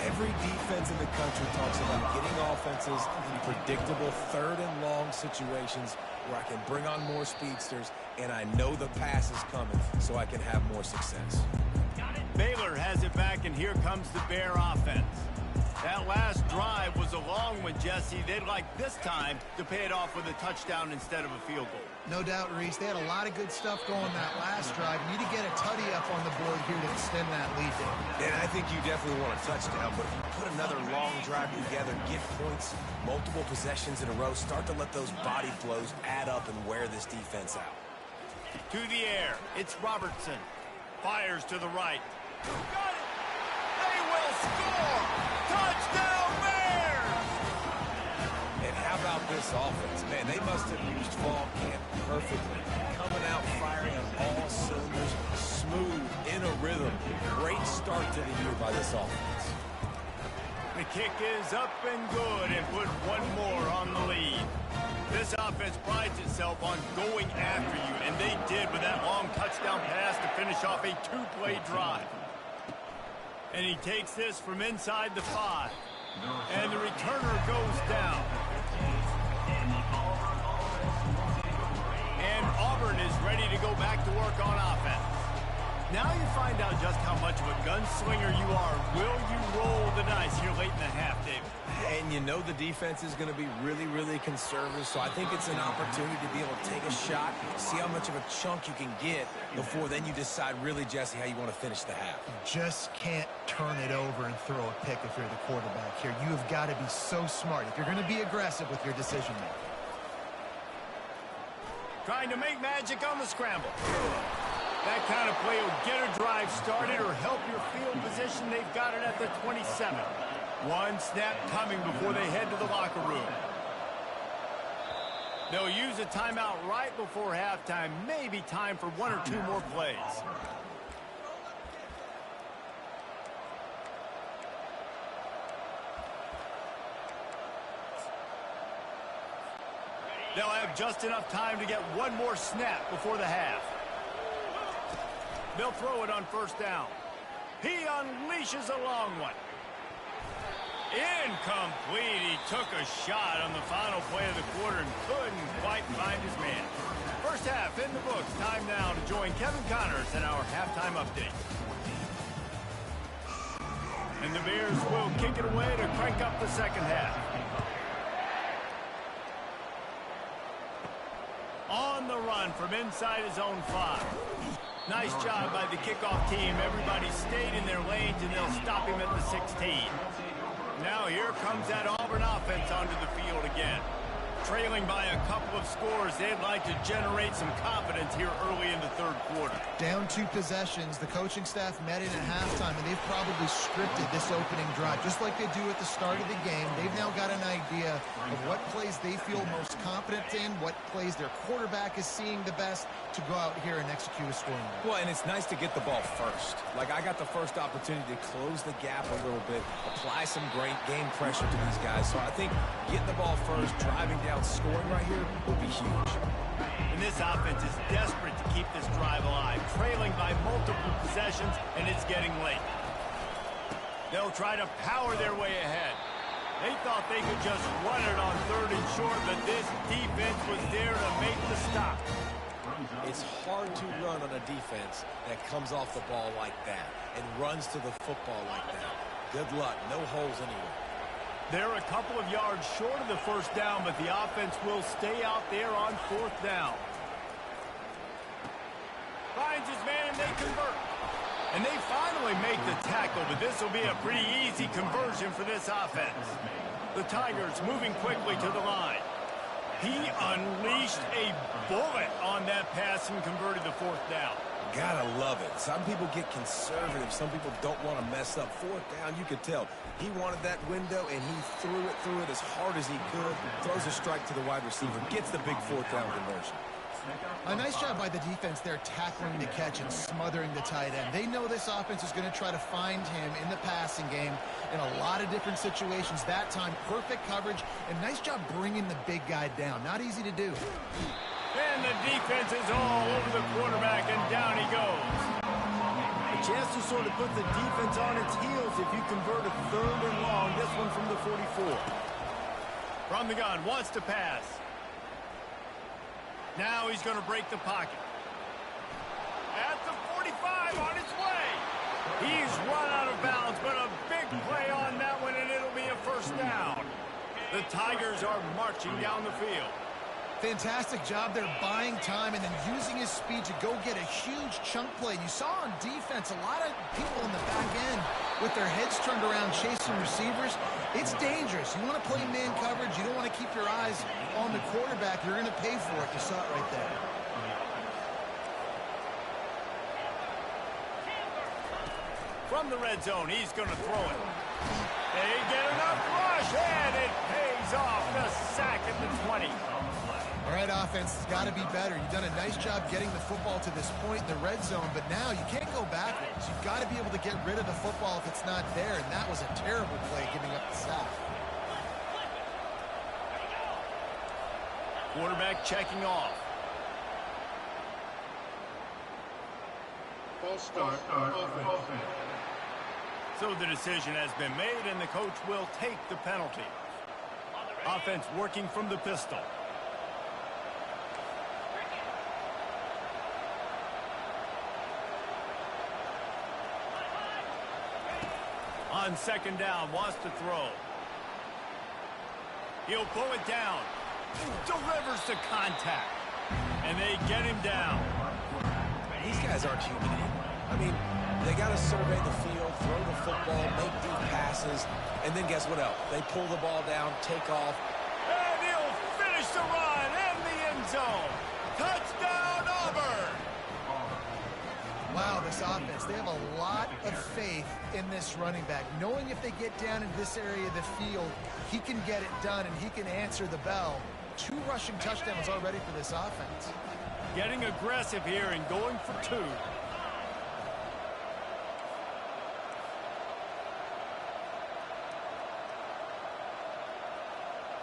C: Every defense in the country talks about getting offenses in predictable 3rd and long situations where I can bring on more speedsters and I know the pass is coming so I can have more success.
A: Baylor has it back, and here comes the Bear offense. That last drive was a long one, Jesse. They'd like this time to pay it off with a touchdown instead of a field goal.
B: No doubt, Reese. They had a lot of good stuff going that last drive. Need to get a tutty up on the board here to extend that lead there.
C: And I think you definitely want a touchdown, but if you put another long drive together, get points, multiple possessions in a row, start to let those body flows add up and wear this defense out.
A: To the air, it's Robertson. Fires to the right. Got it! They will score! Touchdown Bears!
C: And how about this offense? Man, they must have used fall camp perfectly. Coming out firing on all cylinders, smooth, in a rhythm. Great start to the year by this offense.
A: The kick is up and good, and put one more on the lead. This offense prides itself on going after you, and they did with that long touchdown pass to finish off a 2-play drive. And he takes this from inside the 5. And the returner goes down. And Auburn is ready to go back to work on offense. Now you find out just how much of a gunslinger you are. Will you roll the dice here late in the half, David?
C: And you know the defense is going to be really, really conservative, so I think it's an opportunity to be able to take a shot, see how much of a chunk you can get before then you decide really, Jesse, how you want to finish the half.
B: You just can't turn it over and throw a pick if you're the quarterback here. You have got to be so smart if you're going to be aggressive with your decision making.
A: Trying to make magic on the scramble. That kind of play will get a drive started or help your field position. They've got it at the 27. One snap coming before they head to the locker room. They'll use a timeout right before halftime. Maybe time for one or two more plays. They'll have just enough time to get one more snap before the half. They'll throw it on first down. He unleashes a long one. Incomplete. He took a shot on the final play of the quarter and couldn't quite find his man. First half in the books. Time now to join Kevin Connors in our halftime update. And the Bears will kick it away to crank up the second half. On the run from inside his own 5. Nice job by the kickoff team. Everybody stayed in their lanes, and they'll stop him at the 16. Now here comes that Auburn offense onto the field again. Trailing by a couple of scores, they'd like to generate some confidence here early in the third quarter.
B: Down 2 possessions, the coaching staff met in at halftime, and they've probably scripted this opening drive. Just like they do at the start of the game, they've now got an idea of what plays they feel most confident in, what plays their quarterback is seeing the best to go out here and execute a scoring move.
C: Well, and it's nice to get the ball first. Like, I got the first opportunity to close the gap a little bit, apply some great game pressure to these guys. So I think getting the ball first, driving down, scoring right here would be huge.
A: And this offense is desperate to keep this drive alive, trailing by multiple possessions, and it's getting late. They'll try to power their way ahead. They thought they could just run it on 3rd and short, but this defense was there to make the stop.
C: It's hard to run on a defense that comes off the ball like that and runs to the football like that. Good luck. No holes anywhere.
A: They're a couple of yards short of the first down, but the offense will stay out there on 4th down. Finds his man, and they convert. And they finally make the tackle, but this will be a pretty easy conversion for this offense. The Tigers moving quickly to the line. He unleashed a bullet on that pass and converted the 4th down.
C: Gotta love it. Some people get conservative. Some people don't want to mess up. 4th down, you could tell. He wanted that window, and he threw it as hard as he could. Throws a strike to the wide receiver. Gets the big 4th down conversion.
B: A nice job by the defense there tackling the catch and smothering the tight end. They know this offense is going to try to find him in the passing game in a lot of different situations. That time, perfect coverage, and nice job bringing the big guy down. Not easy to do.
A: And the defense is all over the quarterback, and down he goes. A chance to sort of put the defense on its heels if you convert a 3rd and long. This one from the 44. From the gun, wants to pass. Now he's going to break the pocket. At the 45, on its way. He's run out of bounds, but a big play on that one, and it'll be a 1st down. The Tigers are marching down the field.
B: Fantastic job there buying time and then using his speed to go get a huge chunk play. You saw on defense a lot of people in the back end with their heads turned around chasing receivers. It's dangerous. You want to play man coverage. You don't want to keep your eyes on the quarterback. You're going to pay for it. You saw it right there.
A: From the red zone, he's going to throw it. They get enough rush, and it pays off. The sack at the 20.
B: All right, offense has got to be better. You've done a nice job getting the football to this point in the red zone, but now you can't go backwards. You've got to be able to get rid of the football if it's not there, and that was a terrible play giving up the sack.
A: Quarterback checking off.
D: False start. Offense.
A: So the decision has been made, and the coach will take the penalty. Offense working from the pistol. On 2nd down, wants to throw. He'll pull it down. Delivers to contact. And they get him down.
C: These guys aren't human. I mean, they got to survey the field, throw the football, make deep passes, and then guess what else? They pull the ball down, take off.
A: And he'll finish the run in the end zone. Touchdown, Auburn!
B: Wow, this offense, they have a lot of faith in this running back. Knowing if they get down in this area of the field, he can get it done and he can answer the bell. 2 rushing touchdowns already for this offense.
A: Getting aggressive here and going for 2.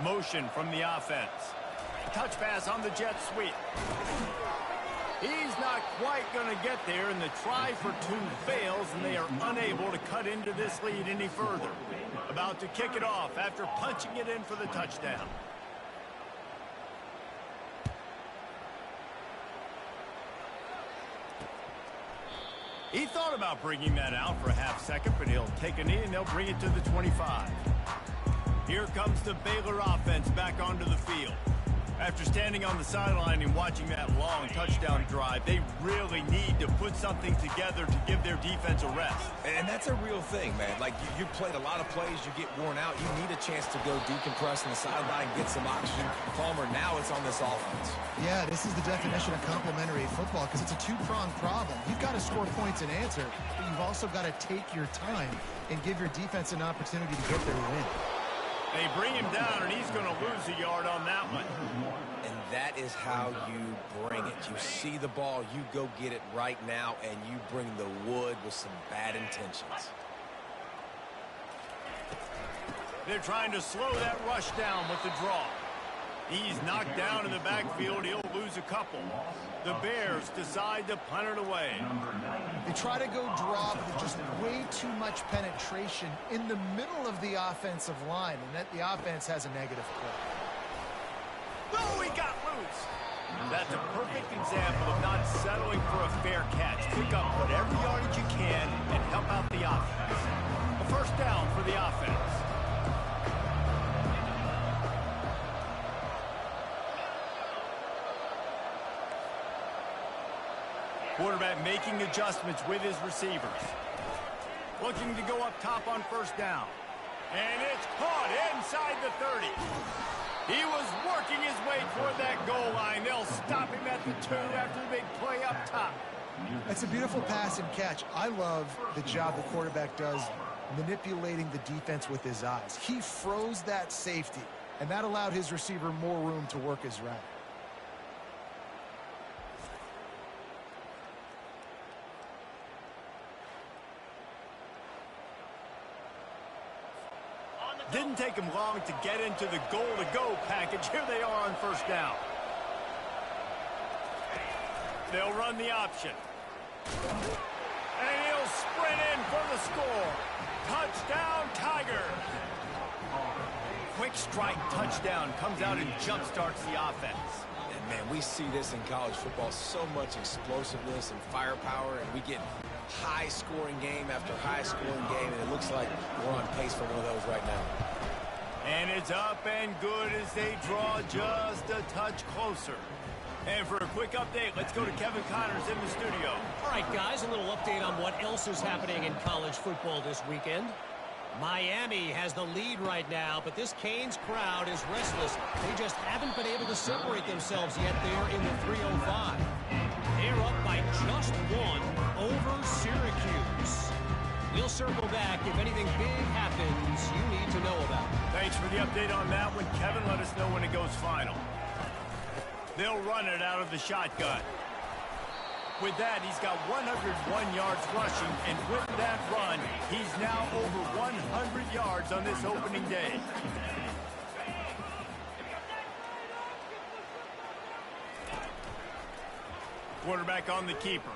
A: Motion from the offense. Touch pass on the jet sweep. He's not quite going to get there, and the try for 2 fails, and they are unable to cut into this lead any further. About to kick it off after punching it in for the touchdown. He thought about bringing that out for a half second, but he'll take a knee, and they'll bring it to the 25. Here comes the Baylor offense back onto the field. After standing on the sideline and watching that long touchdown drive, they really need to put something together to give their defense a rest.
C: And that's a real thing, man. Like, you played a lot of plays, you get worn out, you need a chance to go decompress on the sideline, get some oxygen. Palmer, now it's on this offense.
B: Yeah, this is the definition of complementary football because it's a 2-pronged problem. You've got to score points and answer, but you've also got to take your time and give your defense an opportunity to get their win.
A: They bring him down, and he's going to lose a yard on that one.
C: And that is how you bring it. You see the ball, you go get it right now, and you bring the wood with some bad intentions.
A: They're trying to slow that rush down with the draw. He's knocked down in the backfield. He'll lose a couple. The Bears decide to punt it away.
B: They try to go draw, but just way too much penetration in the middle of the offensive line, and that the offense has a negative play.
A: Oh, he got loose. That's a perfect example of not settling for a fair catch. Pick up whatever yardage you can and help out the offense. A first down for the offense. Quarterback making adjustments with his receivers. Looking to go up top on first down. And it's caught inside the 30. He was working his way toward that goal line. They'll stop him at the 2 after the big play up top.
B: It's a beautiful pass and catch. I love the job the quarterback does manipulating the defense with his eyes. He froze that safety, and that allowed his receiver more room to work his route.
A: Didn't take him long to get into the goal-to-go package. Here they are on first down. They'll run the option. And he'll sprint in for the score. Touchdown, Tigers. Quick strike touchdown comes out and jump-starts the offense.
C: And, man, we see this in college football, so much explosiveness and firepower, and we get high-scoring game after high-scoring game, and it looks like we're on pace for one of those right now.
A: And it's up and good as they draw just a touch closer. And for a quick update, let's go to Kevin Connors in the studio.
F: All right, guys, a little update on what else is happening in college football this weekend. Miami has the lead right now, but this Canes crowd is restless. They just haven't been able to separate themselves yet there in the 305. They're up by just 1 over Syracuse. We'll circle back if anything big happens you need to know about.
A: Thanks for the update on that one. Kevin, let us know when it goes final. They'll run it out of the shotgun. With that, he's got 101 yards rushing, and with that run, he's now over 100 yards on this opening day. Quarterback on the keeper.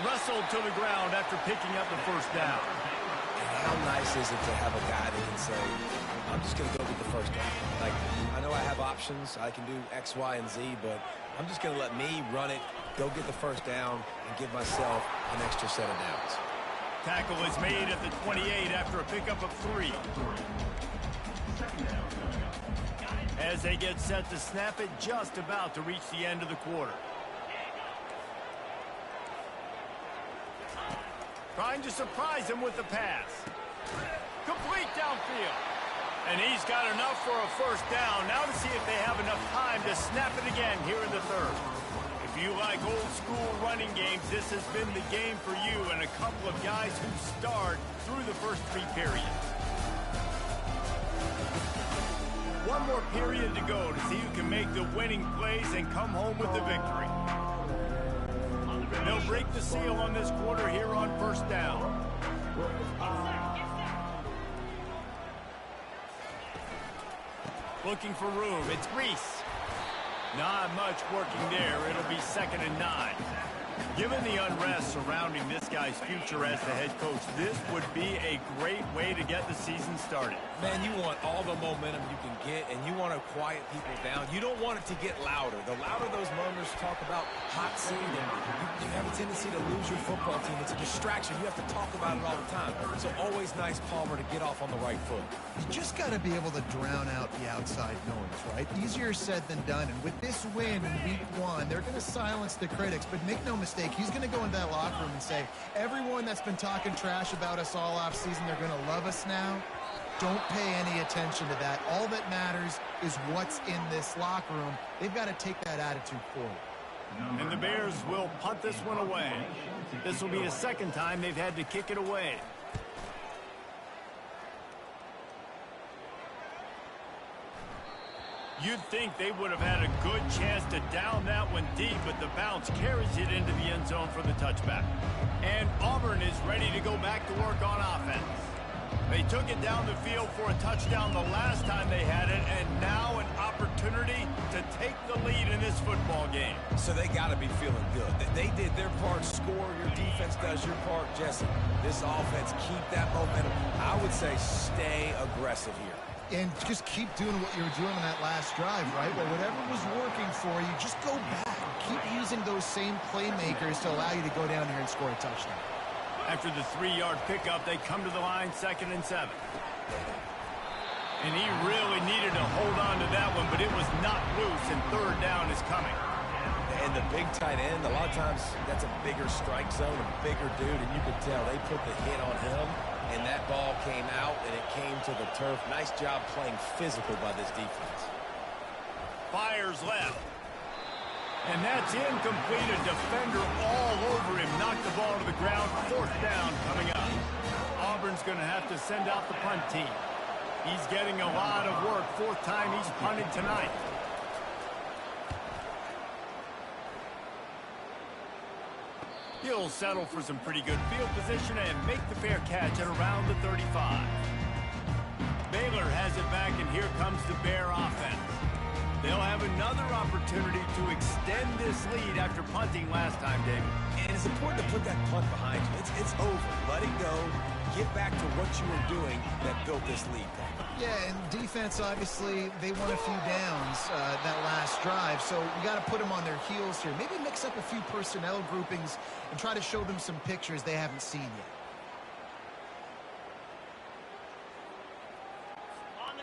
A: Wrestled to the ground after picking up the first down.
C: And how nice is it to have a guy that can say, I'm just going to go get the first down. Like, I know I have options. I can do X, Y, and Z, but I'm just going to let me run it, go get the first down, and give myself an extra set of downs.
A: Tackle is made at the 28 after a pickup of 3. As they get set to snap it, just about to reach the end of the quarter. Trying to surprise him with the pass. Complete downfield. And he's got enough for a first down. Now to see if they have enough time to snap it again here in the third. If you like old school running games, this has been the game for you and a couple of guys who start through the first 3 periods. One more period to go to see who can make the winning plays and come home with the victory. They'll break the seal on this quarter here on first down. Looking for room. It's Reese. Not much working there. It'll be 2nd and 9. Given the unrest surrounding this guy's future as the head coach, this would be a great way to get the season started.
C: Man, you want all the momentum you can get, and you want to quiet people down. You don't want it to get louder. The louder those murmurs talk about hot seat, and you have a tendency to lose your football team. It's a distraction. You have to talk about it all the time. So always nice, Palmer, to get off on the right foot.
B: You just got to be able to drown out the outside noise, right? Easier said than done. And with this win in week 1, they're going to silence the critics. But make no mistake, he's going to go into that locker room and say, everyone that's been talking trash about us all offseason, they're going to love us now. Don't pay any attention to that. All that matters is what's in this locker room. They've got to take that attitude forward.
A: And the Bears will punt this one away. This will be the 2nd time they've had to kick it away. You'd think they would have had a good chance to down that one deep, but the bounce carries it into the end zone for the touchback. And Auburn is ready to go back to work on offense. They took it down the field for a touchdown the last time they had it, and now an opportunity to take the lead in this football game.
C: So they got to be feeling good. They did their part, score. Your defense does your part, Jesse. This offense, keep that momentum. I would say stay aggressive here.
B: And just keep doing what you were doing on that last drive, right? Well, whatever was working for you, just go back. Keep using those same playmakers to allow you to go down here and score a touchdown.
A: After the 3-yard pickup, they come to the line 2nd and 7. And he really needed to hold on to that one, but it was not loose, and 3rd down is coming.
C: And the big tight end, a lot of times that's a bigger strike zone, a bigger dude, and you could tell they put the hit on him, and that ball came out, and it came to the turf. Nice job playing physical by this defense.
A: Fires left. And that's incomplete. A defender all over him. Knocked the ball to the ground. 4th down coming up. Auburn's going to have to send out the punt team. He's getting a lot of work. 4th time he's punted tonight. He'll settle for some pretty good field position and make the fair catch at around the 35. Baylor has it back, and here comes the Bear offense. They'll have another opportunity to extend this lead after punting last time, David.
C: And it's important to put that punt behind you. It's over. Let it go. Get back to what you were doing that built this lead.
B: Yeah, and defense, obviously, they won a few downs that last drive, so you got to put them on their heels here. Maybe mix up a few personnel groupings and try to show them some pictures they haven't seen yet.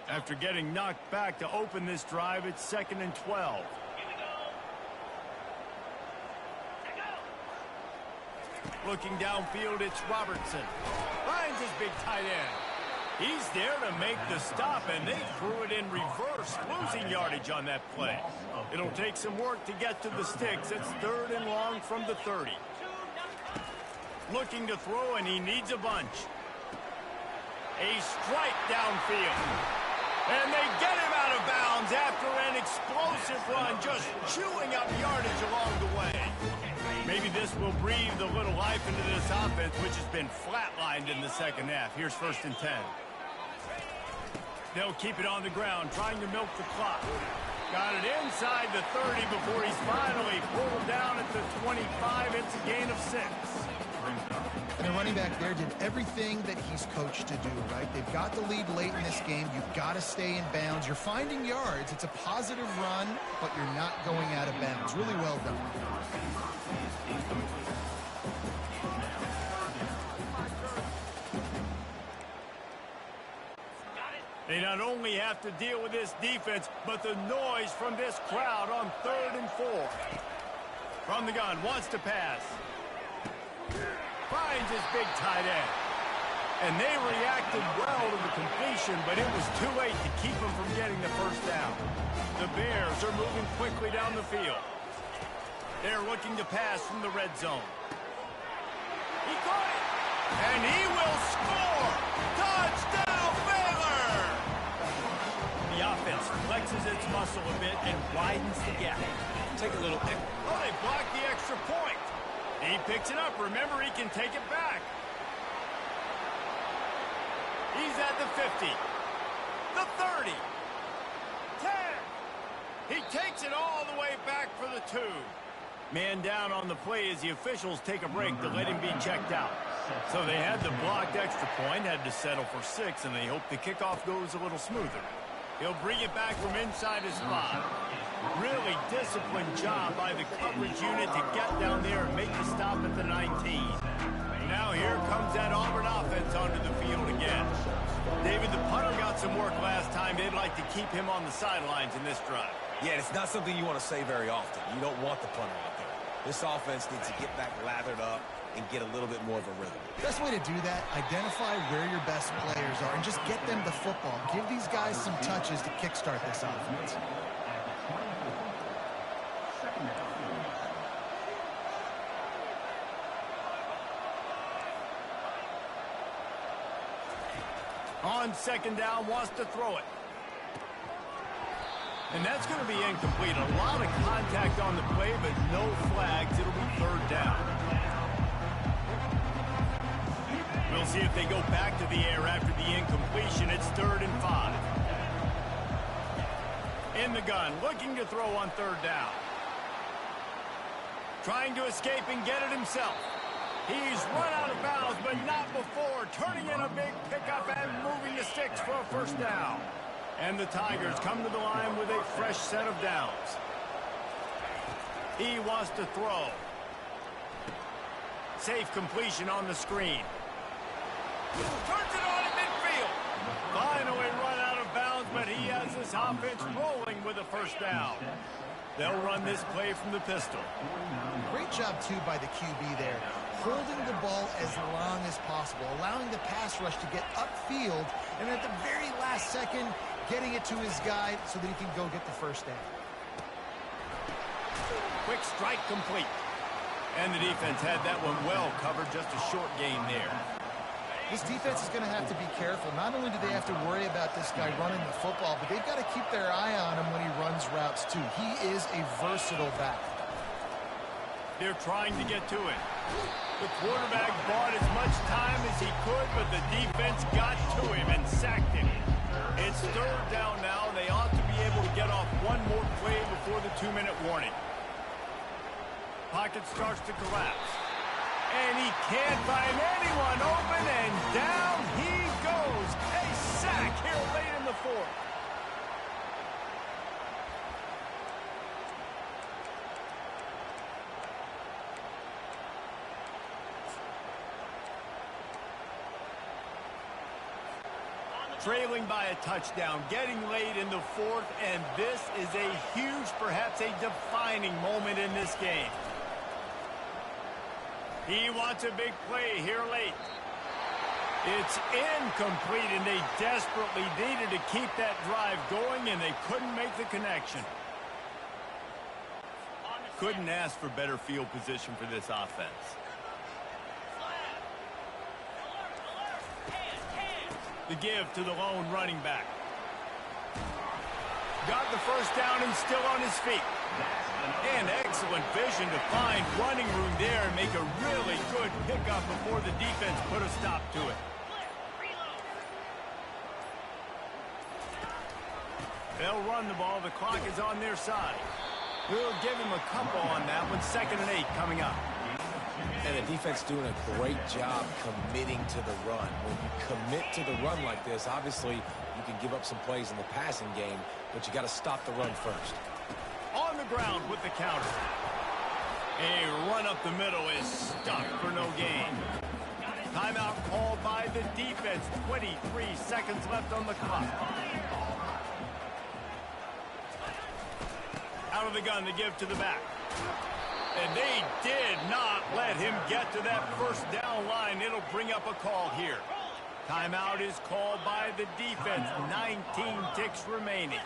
A: After getting knocked back to open this drive, it's 2nd and 12. Looking downfield, it's Robertson. Finds his big tight end. He's there to make the stop, and they threw it in reverse, losing yardage on that play. It'll take some work to get to the sticks. It's 3rd and long from the 30. Looking to throw, and he needs a bunch. A strike downfield. And they get him out of bounds after an explosive run, just chewing up yardage along the way. Maybe this will breathe a little life into this offense, which has been flatlined in the 2nd half. Here's 1st and 10. They'll keep it on the ground, trying to milk the clock. Got it inside the 30 before he's finally pulled down at the 25. It's a gain of 6.
B: And the running back there did everything that he's coached to do, right? They've got the lead late in this game. You've got to stay in bounds. You're finding yards. It's a positive run, but you're not going out of bounds. Really well done.
A: They not only have to deal with this defense, but the noise from this crowd on 3rd and 4. From the gun, wants to pass. Finds his big tight end. And they reacted well to the completion, but it was too late to keep them from getting the first down. The Bears are moving quickly down the field. They're looking to pass from the red zone. He caught it! And he will score! Touchdown, Baylor! The offense flexes its muscle a bit and widens the gap.
C: Take a little...
A: Oh, they blocked the extra point. He picks it up. Remember, he can take it back. He's at the 50. The 30. 10. He takes it all the way back for the 2. Man down on the play as the officials take a break to let him be checked out. So they had the blocked extra point, had to settle for 6, and they hope the kickoff goes a little smoother. He'll bring it back from inside his 5. Really disciplined job by the coverage unit to get down there and make the stop at the 19. Now here comes that Auburn offense onto the field again. David, the punter got some work last time. They'd like to keep him on the sidelines in this drive.
C: Yeah, it's not something you want to say very often. You don't want the punter out there. This offense needs to get back lathered up and get a little bit more of a rhythm.
B: Best way to do that, identify where your best players are and just get them the football. Give these guys some touches to kickstart this offense.
A: On second down, wants to throw it. And that's going to be incomplete. A lot of contact on the play, but no flags. It'll be third down. We'll see if they go back to the air after the incompletion. It's 3rd and 5. In the gun, looking to throw on 3rd down. Trying to escape and get it himself. He's run out of bounds, but not before. Turning in a big pickup and moving the sticks for a first down. And the Tigers come to the line with a fresh set of downs. He wants to throw. Safe completion on the screen. Turns it on at midfield. Finally run out of bounds, but he has this offense rolling with a first down. They'll run this play from the pistol.
B: Great job, too, by the QB there. Holding the ball as long as possible, allowing the pass rush to get upfield, and at the very last second, getting it to his guy so that he can go get the first down.
A: Quick strike complete. And the defense had that one well covered, just a short gain there.
B: This defense is going to have to be careful. Not only do they have to worry about this guy running the football, but they've got to keep their eye on him when he runs routes, too. He is a versatile back.
A: They're trying to get to it. The quarterback bought as much time as he could, but the defense got to him and sacked him. It's 3rd down now. They ought to be able to get off one more play before the 2-minute warning. Pocket starts to collapse. And he can't find anyone open, and down he goes. A sack here late in the 4th. Trailing by a touchdown, getting late in the 4th, and this is a huge, perhaps a defining moment in this game. He wants a big play here late. It's incomplete, and they desperately needed to keep that drive going, and they couldn't make the connection. Couldn't ask for better field position for this offense. The give to the lone running back. Got the first down and still on his feet. And excellent vision to find running room there and make a really good pickup before the defense put a stop to it. They'll run the ball. The clock is on their side. We'll give him a couple on that one. 2nd and 8 coming up.
C: And the defense doing a great job committing to the run. When you commit to the run like this, obviously you can give up some plays in the passing game, but you got to stop the run first.
A: On the ground with the counter. A run up the middle is stuck for no gain. Timeout called by the defense. 23 seconds left on the clock. Out of the gun to give to the back. And they did not let him get to that first down line. It'll bring up a call here. Timeout is called by the defense. 19 ticks remaining.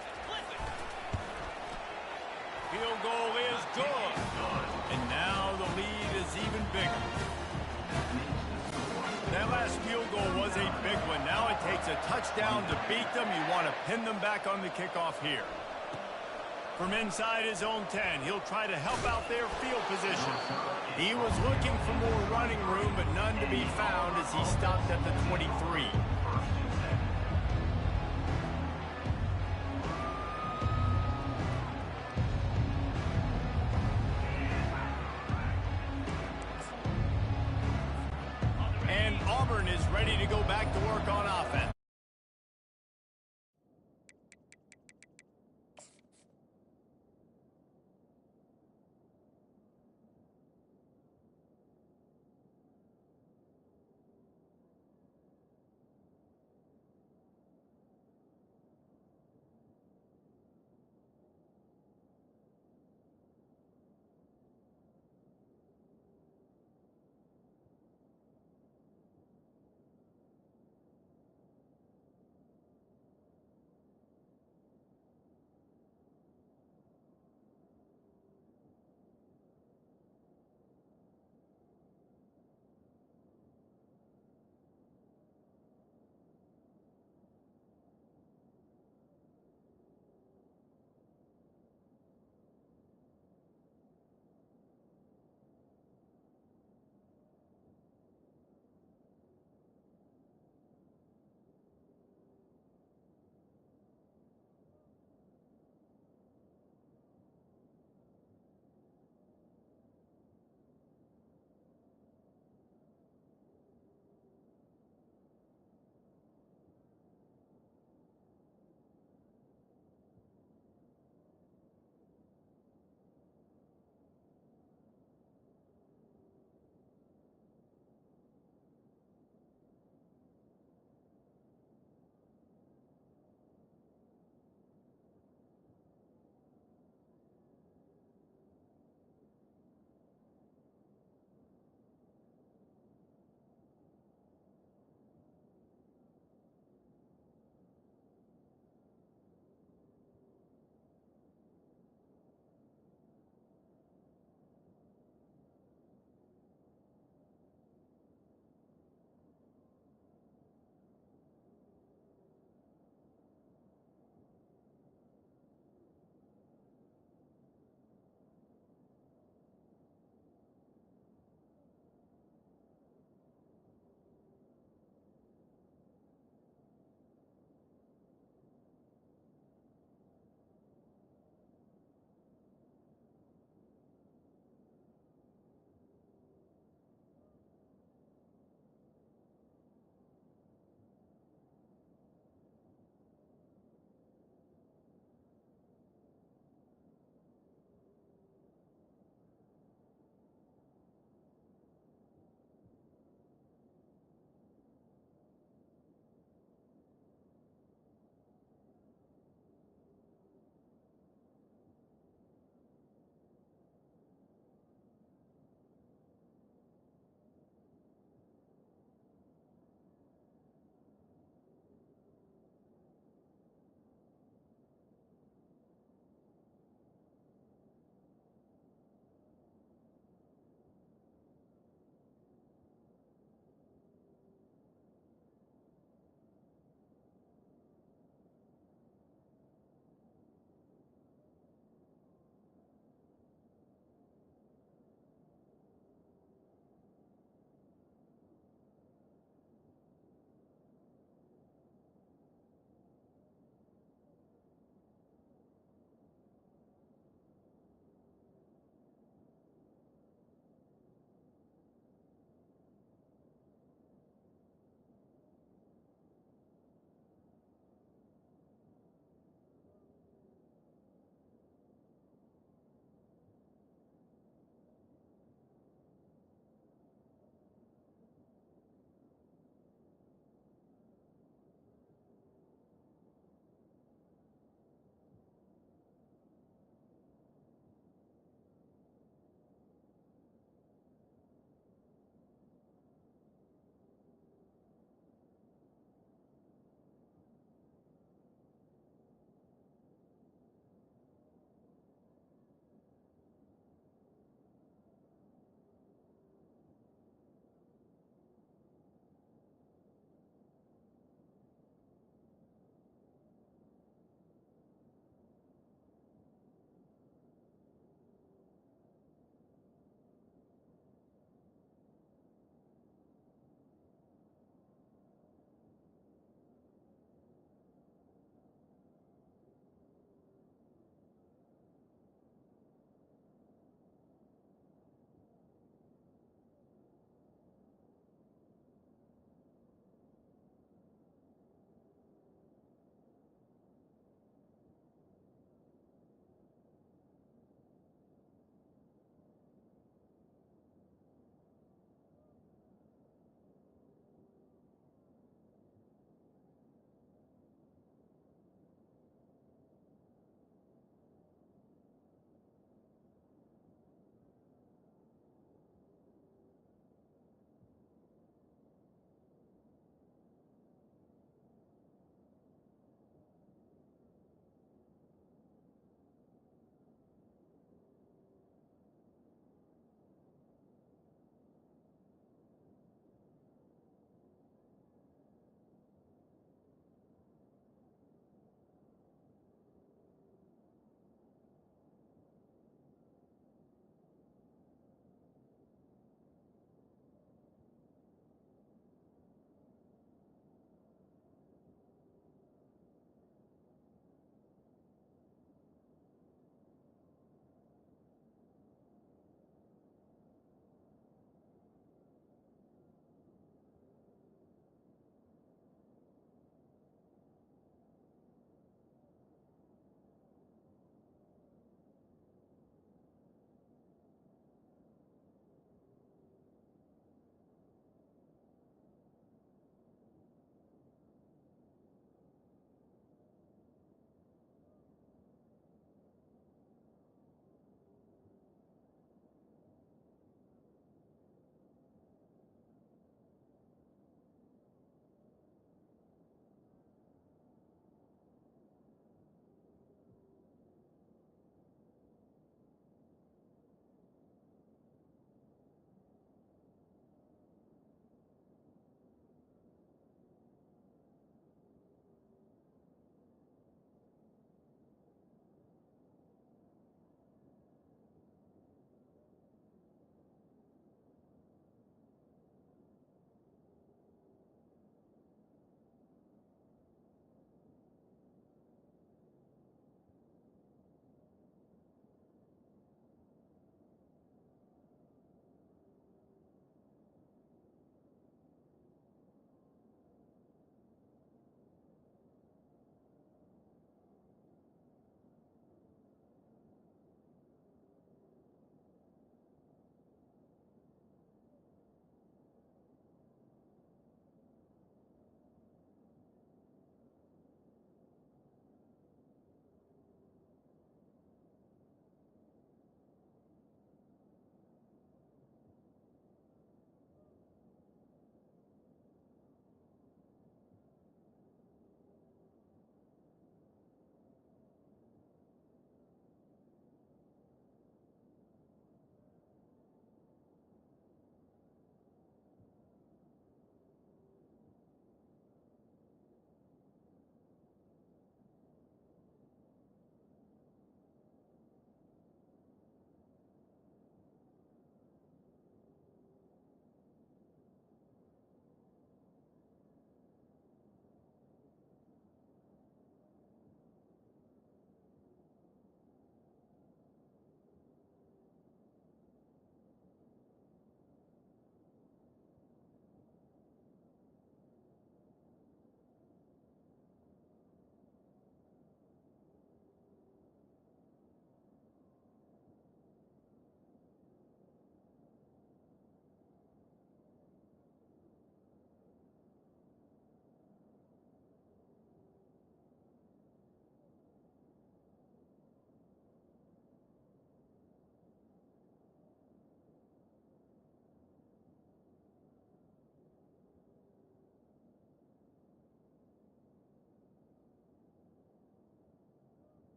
A: Field goal is good. And now the lead is even bigger. That last field goal was a big one. Now it takes a touchdown to beat them. You want to pin them back on the kickoff here. From inside his own 10, he'll try to help out their field position. He was looking for more running room, but none to be found as he stopped at the 23. And Auburn is ready to go back to work on offense.